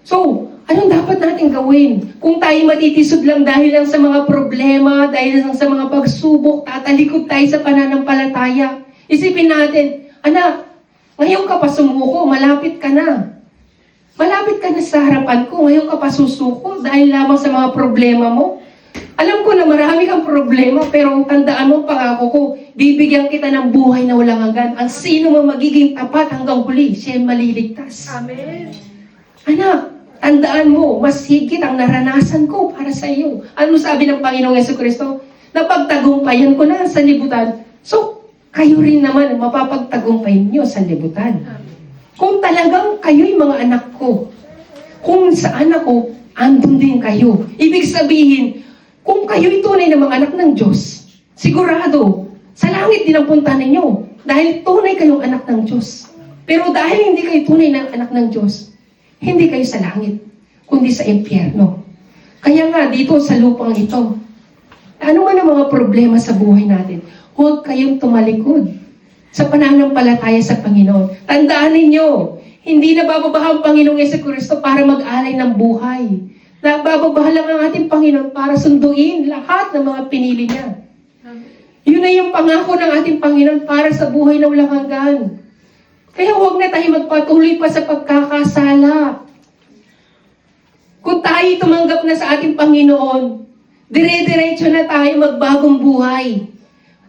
So, anong dapat natin gawin? Kung tayo matitisod lang dahil lang sa mga problema, dahil lang sa mga pagsubok, tatalikod tayo sa pananampalataya. Isipin natin, anak, ngayon ka pa sumuko, malapit ka na. Malapit ka na sa harapan ko, ngayon ka pa susuko dahil lamang sa mga problema mo. Alam ko na marami kang problema, pero tandaan mo, pangako ko, bibigyan kita ng buhay na walang hanggan. Ang sino mo magiging tapat hanggang huli, siya maliligtas. Amen. Anak, tandaan mo, mas higit ang naranasan ko para sa iyo. Ano sabi ng Panginoong Jesucristo? Napagtagumpayan ko na sa libutan. So, kayo rin naman mapapagtagumpayan niyo sa libutan. Kung talagang kayo'y mga anak ko, kung saan ako, andun din kayo. Ibig sabihin, kung kayo'y tunay na mga anak ng Diyos, sigurado, sa langit din ang punta ninyo. Dahil tunay kayong anak ng Diyos. Pero dahil hindi kayo tunay na anak ng Diyos, hindi kayo sa langit, kundi sa impyerno. Kaya nga, dito sa lupang ito, ano man ang mga problema sa buhay natin, huwag kayong tumalikod sa pananampalataya sa Panginoon. Tandaan ninyo, hindi na bababaha ang Panginoong Jesucristo para mag-alay ng buhay. Nabababaha lang ang ating Panginoon para sunduin lahat ng mga pinili niya. Yun na yung pangako ng ating Panginoon para sa buhay na walang hanggan. Kaya huwag na tayo magpatuloy pa sa pagkakasala. Kung tayo tumanggap na sa ating Panginoon, dire-diretso na tayo magbagong buhay.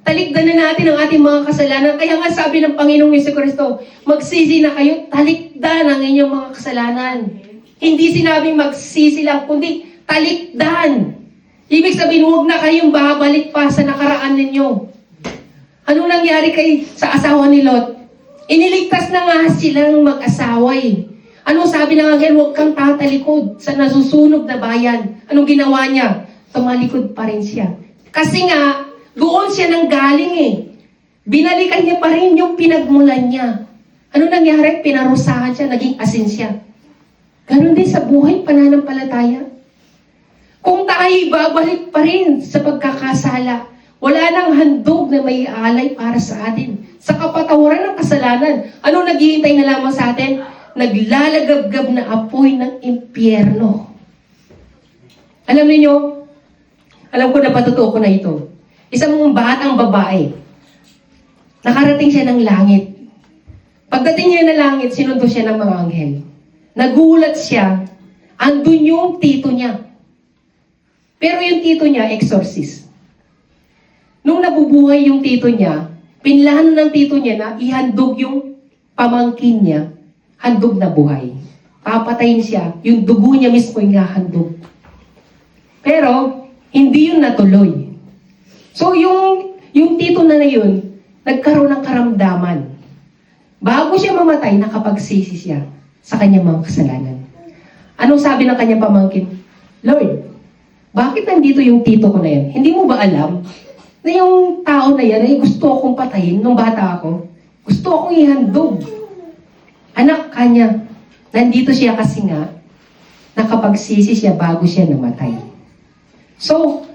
Talikdan na natin ang ating mga kasalanan. Kaya nga sabi ng Panginoong Jesucristo, magsisi na kayo, talikdan ang inyong mga kasalanan. Hindi sinabing magsisi lang, kundi talikdan. Ibig sabihin, huwag na kayong babalik pa sa nakaraan ninyo. Anong nangyari sa asawa ni Lot? Iniligtas na nga silang mag-asawa eh. Anong sabi ng anghel? Huwag kang tatalikod sa nasusunog na bayan. Anong ginawa niya? Tumalikod pa rin siya. Kasi nga, doon siya nang galing eh. Binalikan niya pa rin yung pinagmulan niya. Ano nangyari? Pinarusahan siya, naging asin siya. Ganon din sa buhay, pananampalataya. Kung tayo babalik pa rin sa pagkakasala, wala nang handog na may alay para sa atin. Sa kapatawaran ng kasalanan, anong naghihintay na lamang sa atin? Naglalagabgab na apoy ng impyerno. Alam niyo, alam ko na patutuo ko na ito. Isang batang babae, nakarating siya ng langit. Pagdating niya ng langit, sinundo siya ng mga anghel. Nagulat siya, andun yung tito niya. Pero yung tito niya, exorcist. Nung nabubuhay yung tito niya, pinlano ng tito niya na ihandog yung pamangkin niya, handog na buhay. Papatayin siya, yung dugo niya mismo yung handog. Pero, hindi yun natuloy. So, yung tito na yun, nagkaroon ng karamdaman. Bago siya mamatay, nakapagsisi siya sa kanyang mga kasalanan. Anong sabi ng kanyang pamangkin? Lord, bakit nandito yung tito ko na yan? Hindi mo ba alam na yung tao na yan ay gusto akong patayin nung bata ako? Gusto akong ihandog. Anak kanya, nandito siya kasi nga, nakapagsisi siya bago siya namatay. So,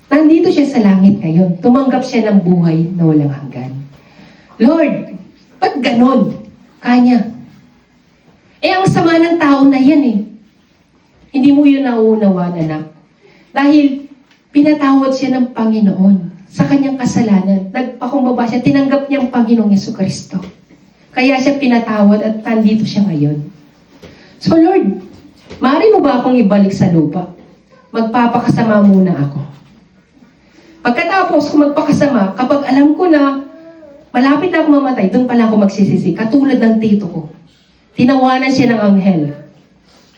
nandito siya sa langit ngayon. Tumanggap siya ng buhay na walang hanggan. Lord, ba't ganon? Kanya. Ang sama ng tao na yan eh. Hindi mo yun nauunawaan, anak. Dahil pinatawad siya ng Panginoon sa kanyang kasalanan. Nagpakumbaba siya, tinanggap niya ang Panginoong Jesucristo. Kaya siya pinatawad at nandito siya ngayon. So Lord, maaari mo ba akong ibalik sa lupa? Magpapakasama muna ako. Pagkatapos kung magpakasama, kapag alam ko na malapit na ako mamatay, doon pala ako magsisisi. Katulad ng tito ko. Tinawanan siya ng anghel.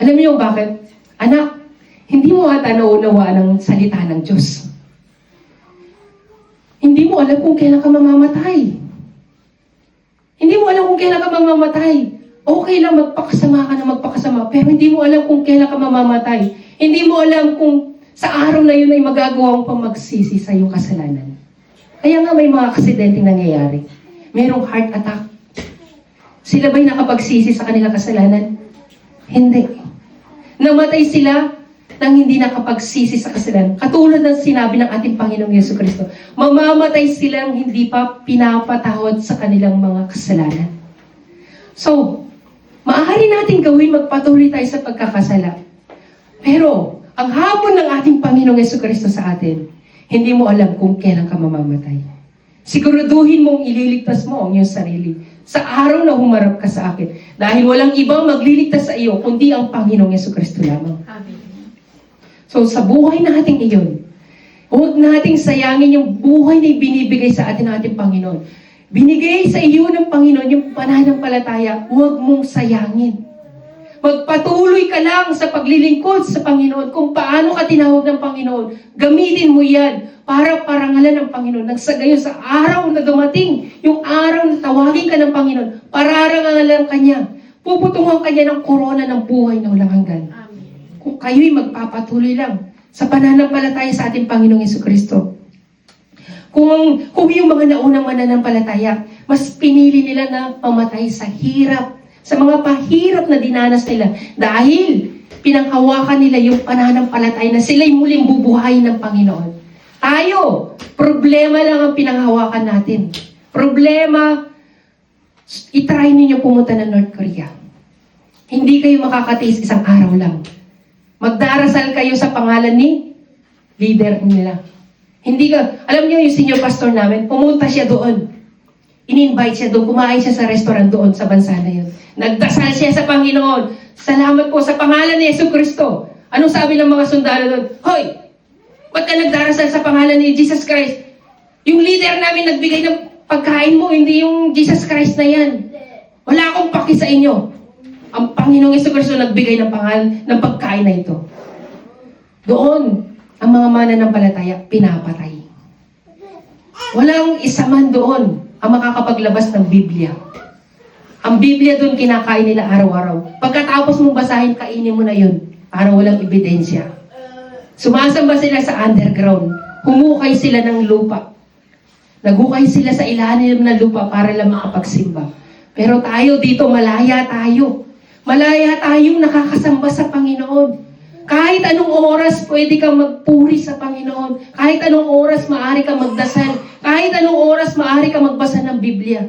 Alam niyo bakit? Anak, hindi mo ata nauunawaan ang salita ng Diyos. Hindi mo alam kung kailan ka mamamatay. Hindi mo alam kung kailan ka mamamatay. Okay lang magpakasama ka na magpakasama, pero hindi mo alam kung kailan ka mamamatay. Hindi mo alam kung sa araw na yun ay magagawa mo pang magsisi sa iyong kasalanan. Kaya nga may mga aksidente nangyayari. Merong heart attack. Sila ba'y nakapagsisi sa kanilang kasalanan? Hindi. Namatay sila nang hindi nakapagsisi sa kasalanan. Katulad ng sinabi ng ating Panginoong Jesucristo, mamamatay silang hindi pa pinapatawad sa kanilang mga kasalanan. So, maaari natin gawin magpatuloy tayo sa pagkakasala. Pero, ang hamon ng ating Panginoong Jesucristo sa atin, hindi mo alam kung kailan ka mamamatay. Siguraduhin mong ililigtas mo ang iyong sarili sa araw na humarap ka sa akin. Dahil walang ibang magliligtas sa iyo, kundi ang Panginoong Jesucristo lamang. Amen. So sa buhay natin iyon, huwag nating sayangin yung buhay na binibigay sa atin ng ating Panginoon. Binigay sa iyo ng Panginoon yung pananampalataya, huwag mong sayangin. Magpatuloy ka lang sa paglilingkod sa Panginoon. Kung paano ka tinawag ng Panginoon, gamitin mo yan. para parangalan ng Panginoon. Nang sa gayon, sa araw na dumating, yung araw na tawagin ka ng Panginoon, pararangalan ka niya. Puputungan ka niya ng korona ng buhay na walang hanggan. Kung kayo'y magpapatuloy lang sa pananampalataya sa ating Panginoong Jesucristo. Kung yung mga naunang mananampalataya, mas pinili nila na mamatay sa hirap, sa mga pahirap na dinanas nila. Dahil pinanghawakan nila yung pananampalataya na sila'y muling bubuhay ng Panginoon. Tayo, problema lang ang pinanghawakan natin. Problema, itry ninyo pumunta ng North Korea. Hindi kayo makakatiis isang araw lang. Magdarasal kayo sa pangalan ni leader nila. Hindi ka, alam niyo yung senior pastor namin, pumunta siya doon. In-invite siya doon, kumain siya sa restaurant doon sa bansa na yun. Nagdasal siya sa Panginoon. Salamat po sa pangalan ni Jesucristo. Anong sabi ng mga sundalo doon? Hoy, ba't ka nagdarasal sa pangalan ni Jesus Christ? Yung leader namin nagbigay ng pagkain mo, hindi yung Jesus Christ na yan. Wala akong paki sa inyo. Ang Panginoong Jesucristo nagbigay ng pangalan ng pagkain na ito. Doon, ang mga mananampalataya, pinapatay. Walang isa man doon ang makakapaglabas ng Biblia. Ang Biblia doon kinakain nila araw-araw. Pagkatapos mong basahin, kainin mo na yun para walang ebidensya. Sumasamba sila sa underground. Humukay sila ng lupa. Nagukay sila sa ilalim ng lupa para lang makapagsimba. Pero tayo dito, malaya tayo. Malaya tayong nakakasamba sa Panginoon. Kahit anong oras pwede kang magpuri sa Panginoon. Kahit anong oras maaari kang magdasal. Kahit anong oras maaari kang magbasa ng Biblia.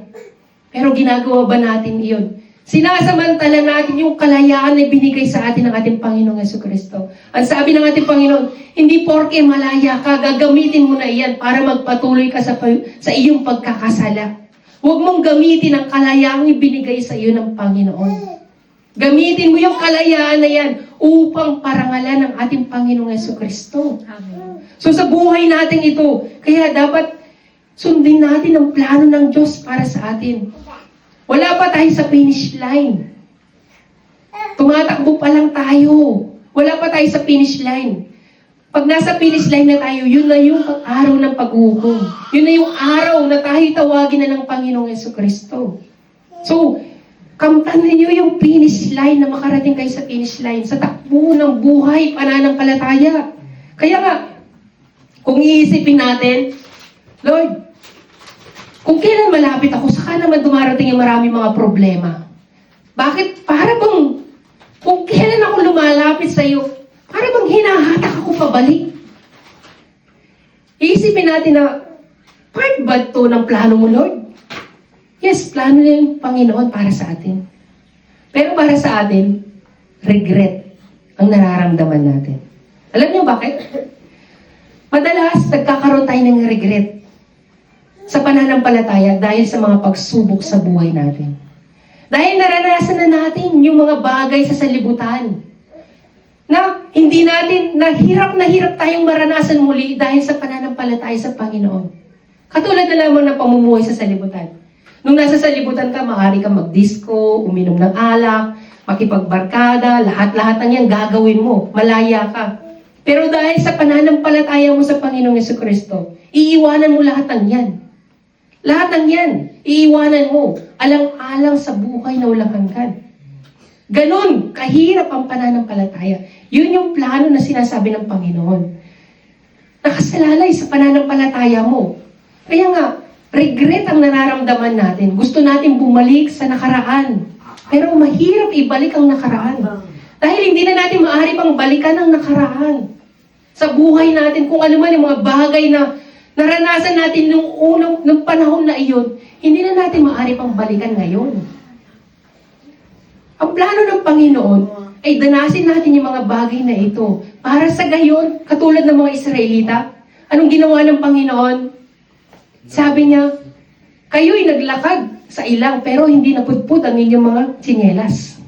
Pero ginagawa ba natin iyon? Sinasamantala natin yung kalayaan na binigay sa atin ng ating Panginoong Jesucristo. Ang sabi ng ating Panginoon, hindi porke malaya ka, gagamitin mo na iyan para magpatuloy ka sa iyong pagkakasala. Huwag mong gamitin ang kalayaang ibinigay sa iyo ng Panginoon. Gamitin mo yung kalayaan na yan upang parangalan ng ating Panginoong Jesucristo. So sa buhay natin ito, kaya dapat sundin natin ang plano ng Diyos para sa atin. Wala pa tayo sa finish line. Tumatakbo pa lang tayo. Wala pa tayo sa finish line. Pag nasa finish line na tayo, yun na yung araw ng paghukom. Yun na yung araw na tayo tawagin na ng Panginoong Jesucristo. So, kamtan ninyo yung finish line na makarating kayo sa finish line, sa takbo ng buhay, pananampalataya. Kaya nga, kung iisipin natin, Lord, kung kailan malapit ako, saka naman dumarating yung maraming mga problema. Bakit? Para bang, kung kailan ako lumalapit sa iyo, para bang hinahatak ako pabalik? Iisipin natin na, part ba ito ng plano mo, Lord? Yes, plano niya yung Panginoon para sa atin. Pero para sa atin, regret ang nararamdaman natin. Alam niyo bakit? Madalas, nagkakaroon tayo ng regret sa pananampalataya dahil sa mga pagsubok sa buhay natin. Dahil naranasan na natin yung mga bagay sa salibutan na hindi natin, na hirap tayong maranasan muli dahil sa pananampalataya sa Panginoon. Katulad na lamang ng pamumuhay sa salibutan. Nung nasa salibutan ka, maaari ka mag-disco, uminom ng alak, makipagbarkada, lahat-lahat ng yan gagawin mo, malaya ka. Pero dahil sa pananampalataya mo sa Panginoong Jesucristo, iiwanan mo lahat ng yan. Lahat ng yan, iiwanan mo, alang-alang sa buhay na walang hanggan. Ganon, kahirap ang pananampalataya. Yun yung plano na sinasabi ng Panginoon. Nakasalalay sa pananampalataya mo. Kaya nga, regret ang nararamdaman natin. Gusto natin bumalik sa nakaraan. Pero mahirap ibalik ang nakaraan. Dahil hindi na natin maaari pang balikan ang nakaraan. Sa buhay natin, kung ano man yung mga bagay na naranasan natin nung panahon na iyon, hindi na natin maaari pang balikan ngayon. Ang plano ng Panginoon ay danasin natin yung mga bagay na ito. Para sa gayon, katulad ng mga Israelita, anong ginawa ng Panginoon? Sabi niya, kayo'y naglakad sa ilang pero hindi napudpud ang inyong mga tsinelas.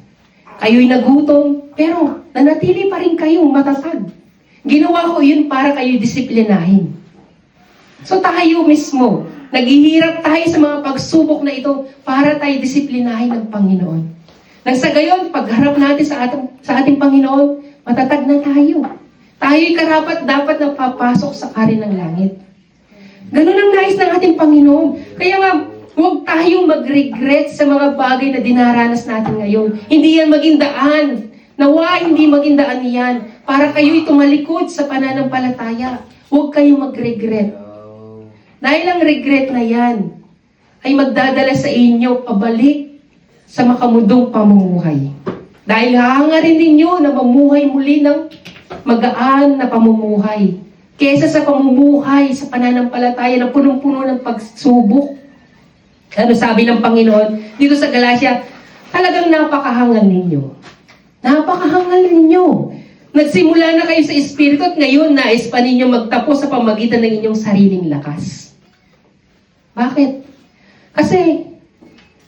Kayo'y nagutom pero nanatili pa rin kayong matatag. Ginawa ko yun para kayo'y disiplinahin. So tayo mismo, naghihirap tayo sa mga pagsubok na ito para tayo disiplinahin ng Panginoon. Nang sa gayon, pagharap natin sa ating Panginoon, matatag na tayo. tayo'y karapat dapat na papasok sa kari ng langit. Ganun ang nais ng ating Panginoon. Kaya nga, huwag tayong mag-regret sa mga bagay na dinaranas natin ngayon. Hindi yan maging daan. Nawa, hindi maging daan yan. Para kayo'y tumalikod sa pananampalataya. Huwag kayong mag-regret. Dahil ang regret na yan ay magdadala sa inyo pabalik sa makamundong pamumuhay. Dahil hahangarin ninyo na mamuhay muli ng magaan na pamumuhay. Kesa sa pamumuhay sa pananampalataya na punong-puno ng pagsubok. Ano sabi ng Panginoon dito sa Galatia? Talagang napakahangal ninyo. Napakahangal ninyo. Nagsimula na kayo sa Espiritu at ngayon nais pa ninyo magtapos sa pamagitan ng inyong sariling lakas. Bakit? Kasi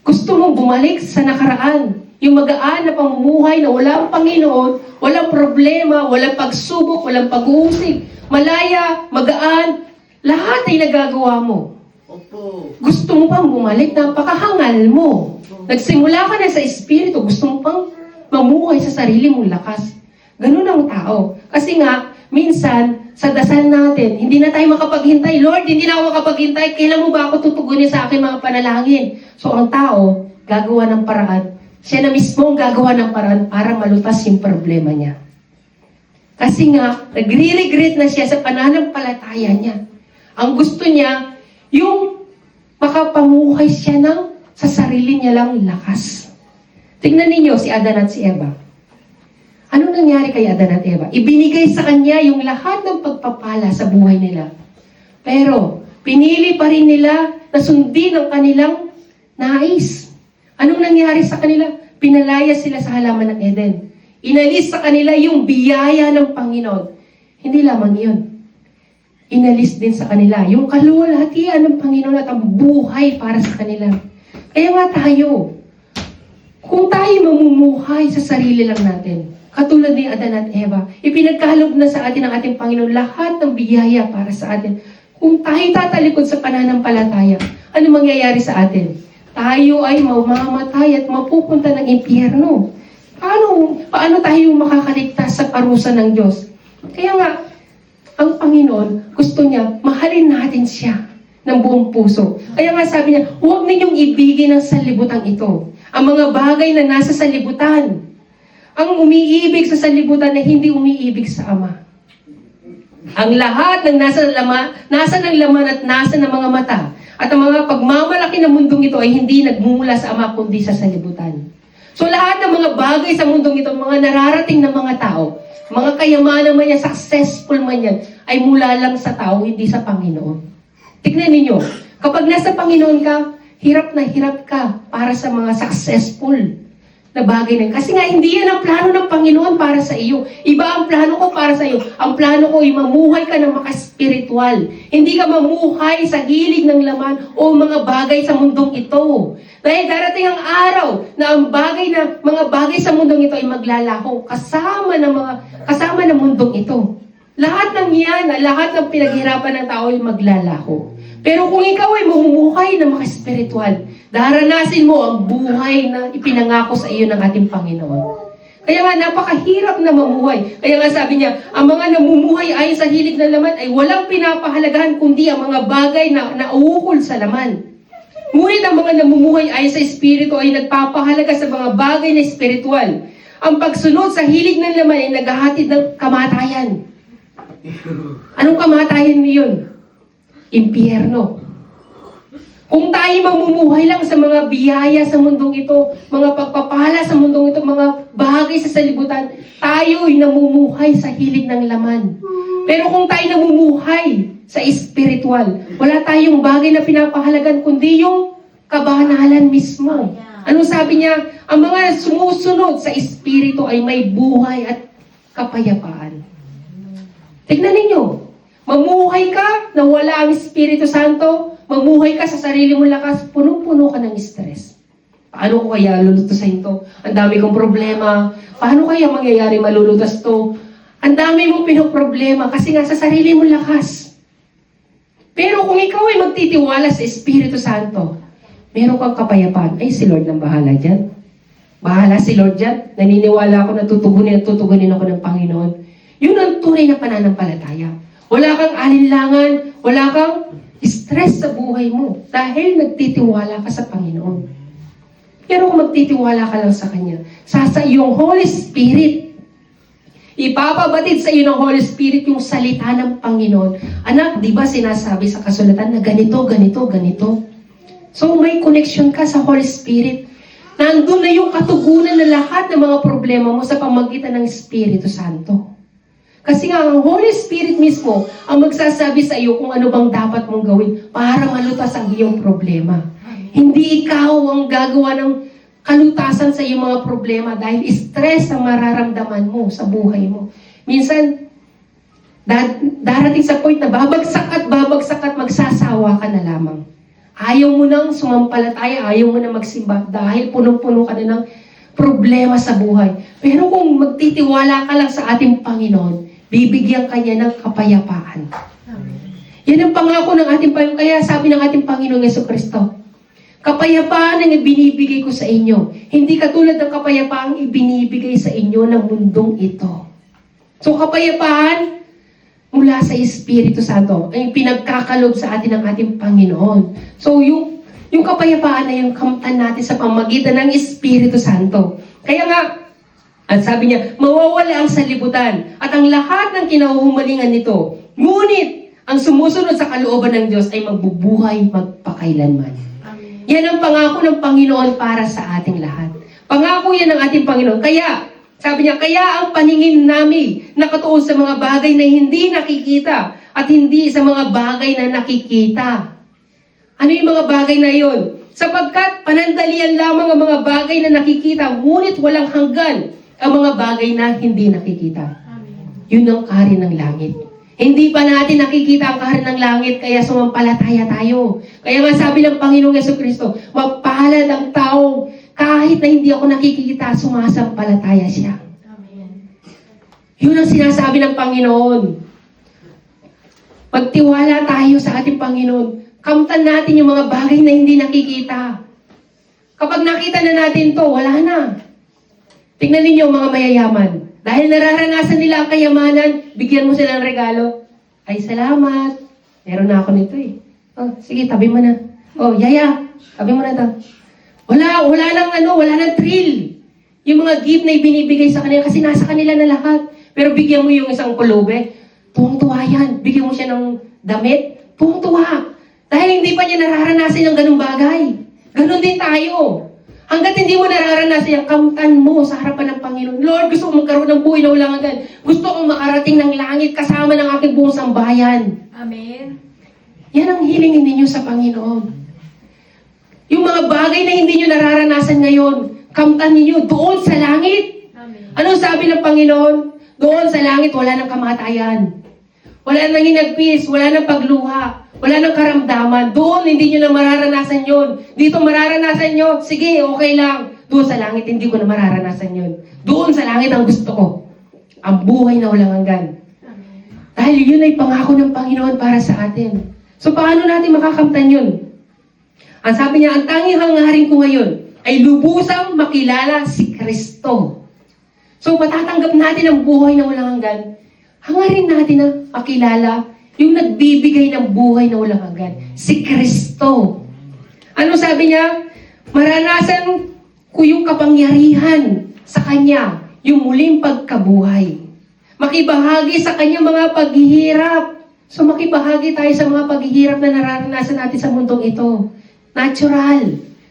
gusto mong bumalik sa nakaraan. Yung magaan na pamumuhay na walang Panginoon, walang problema, walang pagsubok, walang pag-uusig, malaya, magaan, lahat ay nagagawa mo. Opo. Gusto mo pang bumalik, napakahangal mo. Nagsimula ka na sa Espiritu, gusto mo pang mamuhay sa sarili mong lakas. Ganun ang tao. Kasi nga, minsan, sa dasal natin, hindi na tayo makapaghintay. Lord, hindi na ako makapaghintay. Kailan mo ba ako tutugunin sa aking mga panalangin? So, ang tao, gagawa ng paraan. Siya na mismo ang gagawa ng paraan para malutas yung problema niya. Kasi nga, nagre-regret na siya sa pananampalataya niya. Ang gusto niya, yung makapamuhay siya sa sarili niya lang lakas. Tingnan ninyo si Adan at si Eva. Ano nangyari kay Adan at Eva? Ibinigay sa kanya yung lahat ng pagpapala sa buhay nila. Pero, pinili pa rin nila na sundin ang kanilang nais. Anong nangyari sa kanila? Pinalaya sila sa halaman ng Eden. Inalis sa kanila yung biyaya ng Panginoon. Hindi lamang yun. Inalis din sa kanila yung kaluwalhatian ng Panginoon at ang buhay para sa kanila. Kaya nga tayo, kung tayo mamumuhay sa sarili lang natin, katulad ni Adan at Eva, ipinagkaloob na sa atin ng ating Panginoon lahat ng biyaya para sa atin. Kung tayo tatalikod sa pananampalataya, ano mangyayari sa atin? Tayo ay mamamatay at mapupunta ng impyerno. Paano tayo makakaligtas sa parusa ng Diyos? Kaya nga, ang Panginoon, gusto niya, mahalin natin siya ng buong puso. Kaya nga sabi niya, huwag ninyong ibigin ang sanlibutan ito. Ang mga bagay na nasa sanlibutan. Ang umiibig sa sanlibutan na hindi umiibig sa Ama. Ang lahat ng nasa ng laman at nasa ng mga mata. At ang mga pagmamalaki ng mundong ito ay hindi nagmumula sa Ama kundi sa sanlibutan. So lahat ng mga bagay sa mundong ito, mga nararating na mga tao, mga kayamanan man yan, successful man yan, ay mula lang sa tao, hindi sa Panginoon. Tignan ninyo, kapag nasa Panginoon ka, hirap na hirap ka para sa mga successful na bagay na yun. Kasi nga, hindi yan ang plano ng Panginoon para sa iyo. Iba ang plano ko para sa iyo. Ang plano ko ay mamuhay ka ng makaspiritual. Hindi ka mamuhay sa hilig ng laman o mga bagay sa mundong ito. Dahil darating ang araw na ang mga bagay sa mundong ito ay maglalaho kasama ng mundong ito. Lahat ng yan, lahat ng pinaghirapan ng tao ay maglalaho. Pero kung ikaw ay mamumuhay na makaspiritual, daranasin mo ang buhay na ipinangako sa iyo ng ating Panginoon. Kaya nga, napakahirap na mamuhay. Kaya nga sabi niya, ang mga namumuhay ayon sa hilig ng laman ay walang pinapahalagahan kundi ang mga bagay na nauukol sa laman. Ngunit ang mga namumuhay ayon sa Espiritu ay nagpapahalaga sa mga bagay na espiritual. Ang pagsunod sa hilig ng laman ay naghahatid ng kamatayan. Anong kamatayan niyon? Impyerno. Kung tayo mamumuhay lang sa mga biyaya sa mundong ito, mga pagpapala sa mundong ito, mga bagay sa salibutan, tayo ay namumuhay sa hilig ng laman. Pero kung tayo namumuhay sa espiritual, wala tayong bagay na pinapahalagan kundi yung kabanalan mismo. Anong sabi niya? Ang mga sumusunod sa espiritu ay may buhay at kapayapaan. Tignan ninyo, mamuhay ka na wala ang Espiritu Santo, mamuhay ka sa sarili mong lakas, punong-puno ka ng stress. Paano ko kaya lulutusin to? Ang dami kong problema. Paano kaya mangyayari malulutas to? Ang dami mong pinoproblema kasi nga sa sarili mong lakas. Pero kung ikaw ay magtitiwala sa Espiritu Santo, meron kang kapayapaan. Ay, si Lord nang bahala dyan. Bahala si Lord dyan. Naniniwala ako na tutugunin ako ng Panginoon. Yun ang tunay na pananampalataya. Wala kang alinlangan, wala kang stress sa buhay mo dahil nagtitiwala ka sa Panginoon. Pero kung magtitiwala ka lang sa Kanya, sa iyong Holy Spirit, ipapabatid sa iyo ng Holy Spirit yung salita ng Panginoon. Anak, di ba sinasabi sa kasulatan na ganito, ganito, ganito? So may connection ka sa Holy Spirit. Nandun na yung katugunan na lahat ng mga problema mo sa pamagitan ng Espiritu Santo. Kasi nga, ang Holy Spirit mismo ang magsasabi sa iyo kung ano bang dapat mong gawin para malutas ang iyong problema. Hindi ikaw ang gagawa ng kalutasan sa iyong mga problema dahil stress ang mararamdaman mo sa buhay mo. Minsan, darating sa point na babagsak at magsasawa ka na lamang. Ayaw mo nang sumampalataya, ayaw mo nang magsimba dahil punong-puno ka na ng problema sa buhay. Pero kung magtitiwala ka lang sa ating Panginoon, bibigyan ka niya ng kapayapaan. Yan ang pangako ng ating Panginoon. Kaya sabi ng ating Panginoong Jesucristo, kapayapaan ang ibinibigay ko sa inyo. Hindi katulad ng kapayapaang ibinibigay sa inyo ng mundong ito. So kapayapaan mula sa Espiritu Santo ay pinagkakalob sa atin ng ating Panginoon. So yung kapayapaan na yung kamtan natin sa pamagitan ng Espiritu Santo. Kaya nga, at sabi niya, mawawala ang sanlibutan at ang lahat ng kinahuhumalingan nito. Ngunit, ang sumusunod sa kalooban ng Diyos ay magbubuhay magpakailanman. Amen. Yan ang pangako ng Panginoon para sa ating lahat. Pangako yan ng ating Panginoon. Kaya, sabi niya, kaya ang paningin namin nakatuon sa mga bagay na hindi nakikita at hindi sa mga bagay na nakikita. Ano yung mga bagay na yon? Sapagkat panandalian lamang ang mga bagay na nakikita, ngunit walang hanggan ang mga bagay na hindi nakikita. Amen. Yun ang kaharian ng langit. Hindi pa natin nakikita ang kaharian ng langit, kaya sumampalataya tayo. Kaya nga sabi ng Panginoong Jesucristo, mapalad ang tao, kahit na hindi ako nakikita, sumasampalataya siya. Amen. Yun ang sinasabi ng Panginoon. Magtiwala tayo sa ating Panginoon. Kamtan natin yung mga bagay na hindi nakikita. Kapag nakita na natin to, wala na. Tingnan ninyo mga mayayaman. Dahil nararanasan nila ang kayamanan, bigyan mo sila ng regalo. Ay, salamat. Meron na ako nito eh. Oh, sige, tabi mo na. Oh, yaya, tabi mo na to. Wala nang thrill. Yung mga gift na ibinibigay sa kanila kasi nasa kanila na lahat. Pero bigyan mo yung isang pulubi, tuwang-tuwa yan. Bigyan mo siya ng damit, tuwang-tuwa. Dahil hindi pa niya nararanasan yung ganung bagay. Ganon din tayo. Hanggat hindi mo nararanasan yung kamtan mo sa harapan ng Panginoon. Lord, gusto ko magkaroon ng buhay na walang hanggan. Gusto kong makarating ng langit kasama ng aking buong sambayan. Amen. Yan ang hilingin ninyo sa Panginoon. Yung mga bagay na hindi nyo nararanasan ngayon, kamtan ninyo doon sa langit. Amen. Anong sabi ng Panginoon? Doon sa langit, wala nang kamatayan. Wala nang hinagpis, wala nang pagluha. Wala nang karamdaman. Doon, hindi nyo na mararanasan yun. Dito mararanasan nyo, sige, okay lang. Doon sa langit, hindi ko na mararanasan yun. Doon sa langit ang gusto ko. Ang buhay na walang hanggan. Dahil yun ay pangako ng Panginoon para sa atin. So, paano natin makakamtan yun? Ang sabi niya, ang tanging hangarin ko ngayon ay lubusang makilala si Kristo. So, matatanggap natin ang buhay na walang hanggan. Hangarin natin na makilala yung nagbibigay ng buhay na walang hanggan, si Kristo. Ano sabi niya? Maranasan ko yung kapangyarihan sa Kanya, yung muling pagkabuhay. Makibahagi sa Kanya mga paghihirap. So makibahagi tayo sa mga paghihirap na nararanasan natin sa mundong ito. Natural.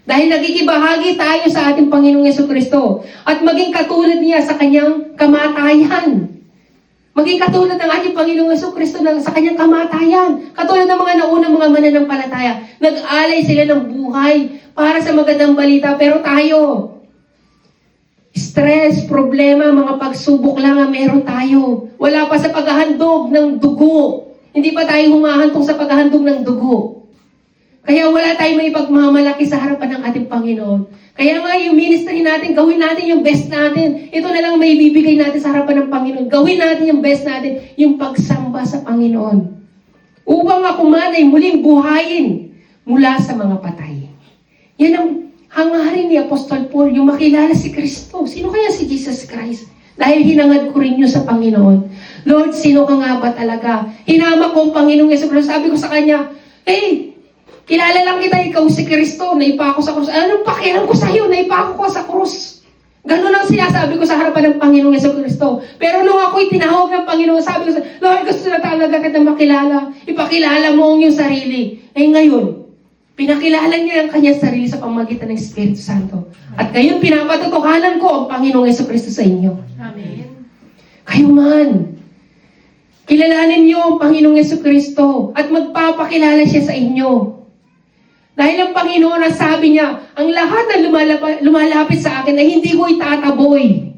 Dahil nagkikibahagi tayo sa ating Panginoong Jesucristo at maging katulad niya sa Kanyang kamatayan. Maging katulad ng ating Panginoong Jesucristo sa kanyang kamatayan. Katulad ng mga naunang mga mananampalataya. Nag-alay sila ng buhay para sa magandang balita. Pero tayo, stress, problema, mga pagsubok lang ang meron tayo. Wala pa sa paghahandog ng dugo. Hindi pa tayo humahantong sa paghahandog ng dugo. Kaya wala tayong may pagmamalaki sa harapan ng ating Panginoon. Kaya nga yung ministry natin, gawin natin yung best natin. Ito na lang may bibigay natin sa harapan ng Panginoon. Gawin natin yung best natin, yung pagsamba sa Panginoon. Upang ako man ay muling buhayin mula sa mga patay. Yan ang hangarin ni Apostol Paul, yung makilala si Kristo. Sino kaya si Jesus Christ? Dahil hinangad ko rin yun sa Panginoon. Lord, sino ka nga ba talaga? Hinama ko ang Panginoong Yesu Cristo. Sabi ko sa Kanya, kilala lang kita, ikaw si Kristo, naipa ako sa krus. Anong pakialam ko sa iyo? Naipa ako sa krus. Ganun ang sinasabi ko sa harapan ng Panginoong Yesu Cristo. Pero nung ako'y tinawag ng Panginoon, sabi ko sa Lord, gusto na talaga kita makilala. Ipakilala mo ang iyong sarili. Ngayon, pinakilala niya ang kanyang sarili sa pamamagitan ng Espiritu Santo. At ngayon, pinapatutuhanan ko ang Panginoong Yesu Cristo sa inyo. Amen. Kayo man, kilalanin niyo ang Panginoong Yesu Cristo at magpapakilala siya sa inyo. Dahil ang Panginoon, ang sabi niya, ang lahat na lumalapit sa akin ay hindi ko itataboy.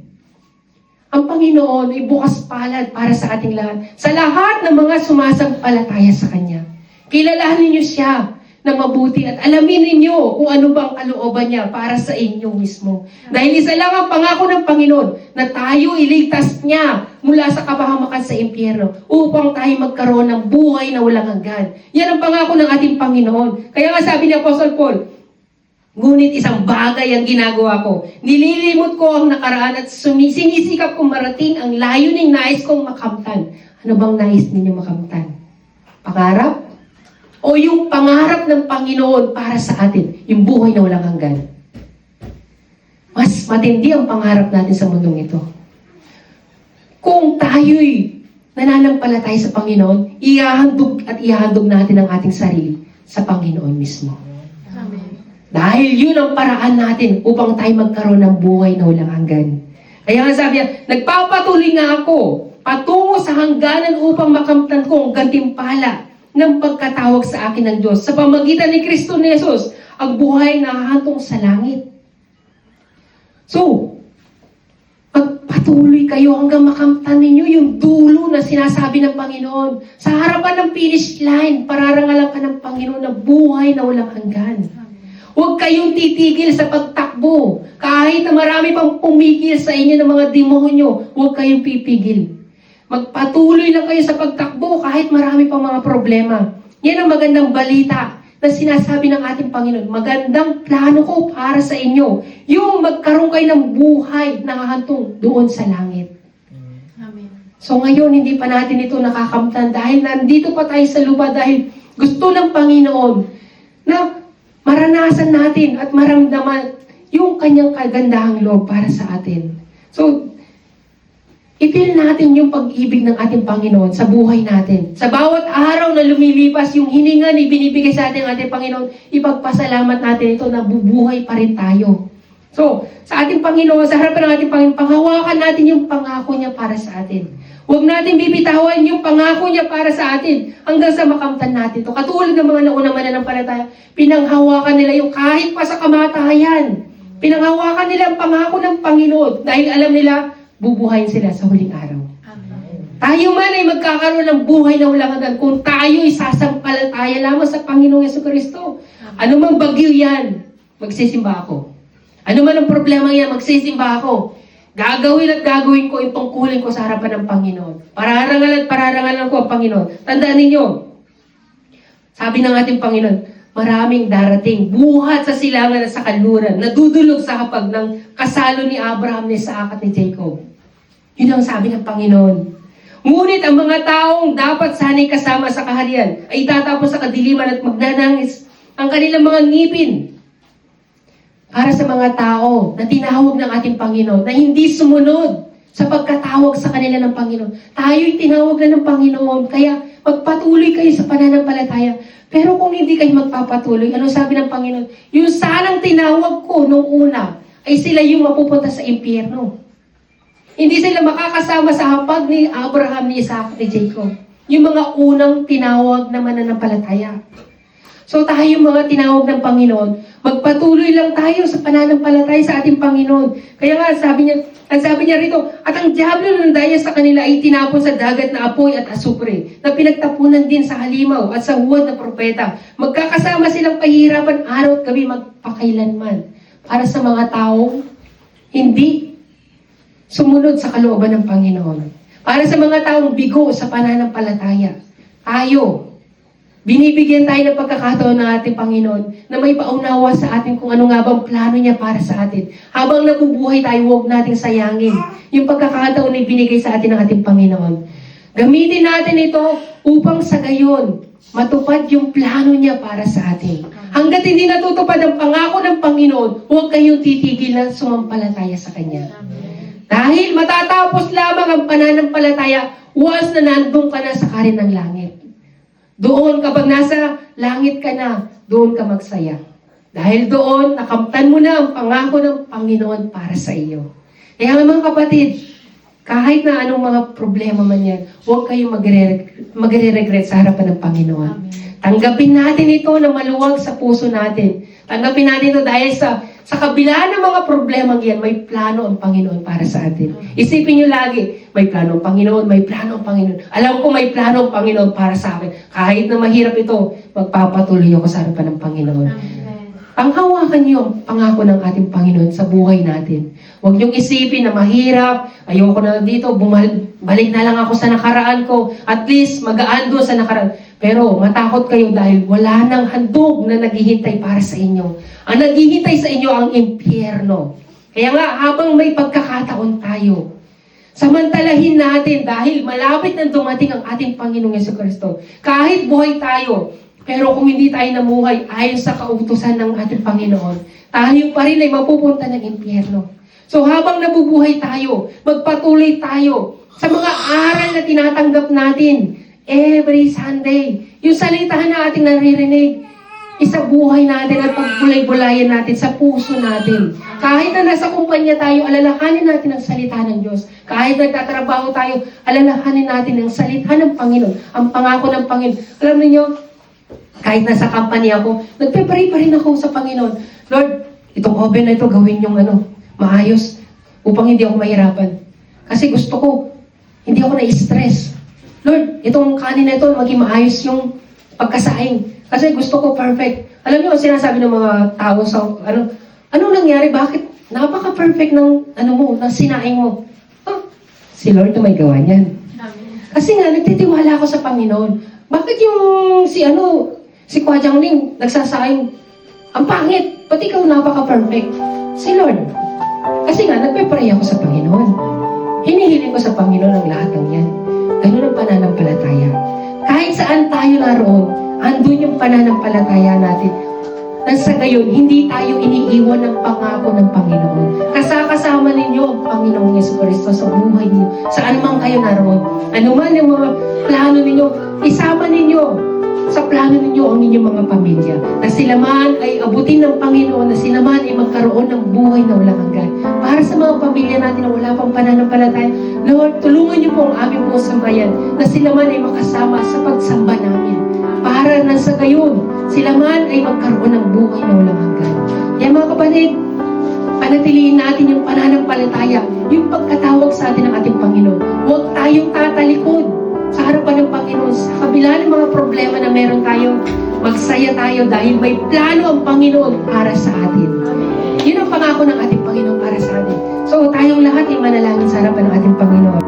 Ang Panginoon ay bukas palad para sa ating lahat. Sa lahat ng mga sumasampalataya sa Kanya. Kilalanin niyo siya na mabuti at alamin ninyo kung ano bang kalooban niya para sa inyo mismo. Dahil isa lang ang pangako ng Panginoon na tayo iligtas niya mula sa kapahamakan sa impyerno upang tayo magkaroon ng buhay na walang hanggan. Yan ang pangako ng ating Panginoon. Kaya nga sabi ni Apostle Paul, ngunit isang bagay ang ginagawa ko. Nililimot ko ang nakaraan at sinisikap kong marating ang layuning nais kong makamtan. Ano bang nais ninyo makamtan? Pangarap? O yung pangarap ng Panginoon para sa atin, yung buhay na walang hanggan. Mas matindi ang pangarap natin sa mundong ito. Kung tayo'y nananampalataya sa Panginoon, ihahandog natin ang ating sarili sa Panginoon mismo. Amen. Dahil yun ang paraan natin upang tayo magkaroon ng buhay na walang hanggan. Kaya nga sabi niya, nagpapatuloy nga ako patungo sa hangganan upang makamtan ko ang gantimpala ng pagkatawag sa akin ng Diyos. Sa pamagitan ni Kristo ni Jesus, ang buhay na hahantong sa langit. So, magpatuloy kayo hanggang makamtan ninyo yung dulo na sinasabi ng Panginoon. Sa harapan ng finish line, pararangalan ka ng Panginoon na buhay na walang hanggan. Huwag kayong titigil sa pagtakbo. Kahit na marami pang pumigil sa inyo ng mga demonyo, huwag kayong pipigil. Magpatuloy lang kayo sa pagtakbo kahit marami pang mga problema. Yan ang magandang balita na sinasabi ng ating Panginoon. Magandang plano ko para sa inyo. Yung magkaroon kayo ng buhay na hahantong doon sa langit. Amen. So ngayon, hindi pa natin ito nakakamtan dahil nandito pa tayo sa lupa dahil gusto ng Panginoon na maranasan natin at maramdaman yung kanyang kagandahang loob para sa atin. So, i-feel natin yung pag-ibig ng ating Panginoon sa buhay natin. Sa bawat araw na lumilipas, yung hininga na binibigay sa ating Panginoon, ipagpasalamat natin ito na bubuhay pa rin tayo. So, sa ating Panginoon, sa harapan ng ating Panginoon, panghawakan natin yung pangako niya para sa atin. Huwag natin bibitawan yung pangako niya para sa atin hanggang sa makamtan natin ito. Katulad ng mga naunang mananampalataya, pinanghawakan nila yung kahit pa sa kamatayan. Pinanghawakan nila ang pangako ng Panginoon dahil alam nila, bubuhayin sila sa huling araw. Amen. Tayo man ay magkakaroon ng buhay na walang hanggan kung tayo ay sasampalataya lamang sa Panginoong Yesu Cristo. Ano mang bagyo yan, magsisimba ako. Ano man ang problema yan, magsisimba ako. Gagawin at gagawin ko, ipangkulin ko sa harapan ng Panginoon. Pararangalan ko ang Panginoon. Tandaan ninyo, sabi ng ating Panginoon, maraming darating, buhat sa silangan at sa kanluran, nadudulog sa hapag ng kasalo ni Abraham, ni Isaac at ni Jacob. Yun ang sabi ng Panginoon. Ngunit ang mga taong dapat sana'y kasama sa kaharian ay tatapos sa kadiliman at magnanangis ang kanilang mga ngipin para sa mga tao na tinawag ng ating Panginoon na hindi sumunod sa pagkatawag sa kanila ng Panginoon. Tayo'y tinawag na ng Panginoon, kaya magpatuloy kayo sa pananampalataya. Pero kung hindi kayo magpapatuloy, ano sabi ng Panginoon? Yung sanang tinawag ko nung una, ay sila yung mapupunta sa impyerno. Hindi sila makakasama sa hapag ni Abraham, ni Isaac, ni Jacob. Yung mga unang tinawag na mananampalataya. So tayo mga tinawag ng Panginoon, magpatuloy lang tayo sa pananampalataya sa ating Panginoon. Kaya nga, sabi niya rito, at ang diablo ng daya sa kanila ay tinapon sa dagat na apoy at asupre, na pinagtapunan din sa halimaw at sa huwad na propeta. Magkakasama silang pahihirapan araw at gabi magpakailanman para sa mga taong hindi sumunod sa kalooban ng Panginoon. Para sa mga taong bigo sa pananampalataya. Tayo, Binibigyan tayo ng pagkakataon ng ating Panginoon na may paunawa sa atin kung ano nga bang plano niya para sa atin. Habang nabubuhay tayo, huwag nating sayangin yung pagkakataon na binigay sa atin ng ating Panginoon. Gamitin natin ito upang sa gayon, matupad yung plano niya para sa atin. Hanggat hindi natutupad ang pangako ng Panginoon, huwag kayong titigil na sumampalataya sa Kanya. Dahil matatapos lamang ang pananampalataya once na nandun ka na sa karin ng langit. Doon, kapag nasa langit ka na, doon ka magsaya. Dahil doon, nakamtan mo na ang pangako ng Panginoon para sa iyo. Kaya mga kapatid, kahit na anong mga problema man yan, huwag kayong magre-regret sa harapan ng Panginoon. Tanggapin natin ito na maluwag sa puso natin. Tanggapin natin ito dahil sa kabila ng mga problema yan, may plano ang Panginoon para sa atin. Isipin nyo lagi, may plano ang Panginoon, may plano ang Panginoon. Alam ko may plano ang Panginoon para sa akin. Kahit na mahirap ito, magpapatuloy ako sa harapan ng Panginoon. Panghawakan niyo ang pangako ng ating Panginoon sa buhay natin. Huwag niyong isipin na mahirap, ayoko na dito, balik na lang ako sa nakaraan ko. At least, magaan doon sa nakaraan. Pero matakot kayo dahil wala nang handog na naghihintay para sa inyo. Ang naghihintay sa inyo ang impyerno. Kaya nga, habang may pagkakataon tayo, samantalahin natin dahil malapit na dumating ang ating Panginoong Jesucristo. Kahit buhay tayo, pero kung hindi tayo namuhay ayon sa kautusan ng ating Panginoon, tayo pa rin ay mapupunta ng impyerno. So habang nabubuhay tayo, magpatuloy tayo sa mga aral na tinatanggap natin every Sunday. Yung salitahan na ating naririnig, isabuhay natin at pagbulay-bulayan natin sa puso natin. Kahit na nasa kumpanya tayo, alalahanin natin ang salita ng Diyos. Kahit nagtatrabaho tayo, alalahanin natin ang salita ng Panginoon, ang pangako ng Panginoon. Alam niyo, kahit nasa company ako, nagpe-pray pa rin ako sa Panginoon. Lord, itong oven na ito, gawin yung maayos upang hindi ako mahirapan. Kasi gusto ko, hindi ako na-stress. Lord, itong kanin na ito, maging maayos yung pagkasaing. Kasi gusto ko perfect. Alam niyo, sinasabi ng mga tao sa, ano nangyari? Bakit? Napaka-perfect ng, ng sinaing mo. Si Lord na may gawa niyan. Kasi nga, nagtitiwala ako sa Panginoon. Bakit yung si Kwa Jiangling, nagsasaing, ang pangit, pati ikaw napaka-perfect. Si Lord. Kasi nga, nagpe-pray ako sa Panginoon. Hinihiling ko sa Panginoon ang lahat ng yan. Ganun ang pananampalataya. Kahit saan tayo naroon, andun yung pananampalataya natin. Nang sa gayon, hindi tayo iniiwan ng pangako ng Panginoon. Kasama ninyo ang Panginoong Jesucristo sa buhay niyo. Saan man kayo naroon. Ano man yung mga plano ninyo, isama ninyo sa plano ninyo ang inyong mga pamilya. Na sila man ay abutin ng Panginoon, na sila man ay magkaroon ng buhay na walang hanggan. Para sa mga pamilya natin na wala pang pananampalataya, Lord, tulungan niyo po ang aming mga sambayan na sila man ay makasama sa pagsamba namin. Para na sa gayon, sila man ay magkaroon ng buhay na walang hanggan. Kaya mga kapatid, panatilihin natin yung pananampalataya, yung pagkatawag sa atin ng ating Panginoon. Huwag tayong tatalikod sa harapan ng Panginoon. Sa kabila ng mga problema na meron tayo, magsaya tayo dahil may plano ang Panginoon para sa atin. Yun ang pangako ng ating Panginoon para sa atin. So tayong lahat ay manalangin sa harapan ng ating Panginoon.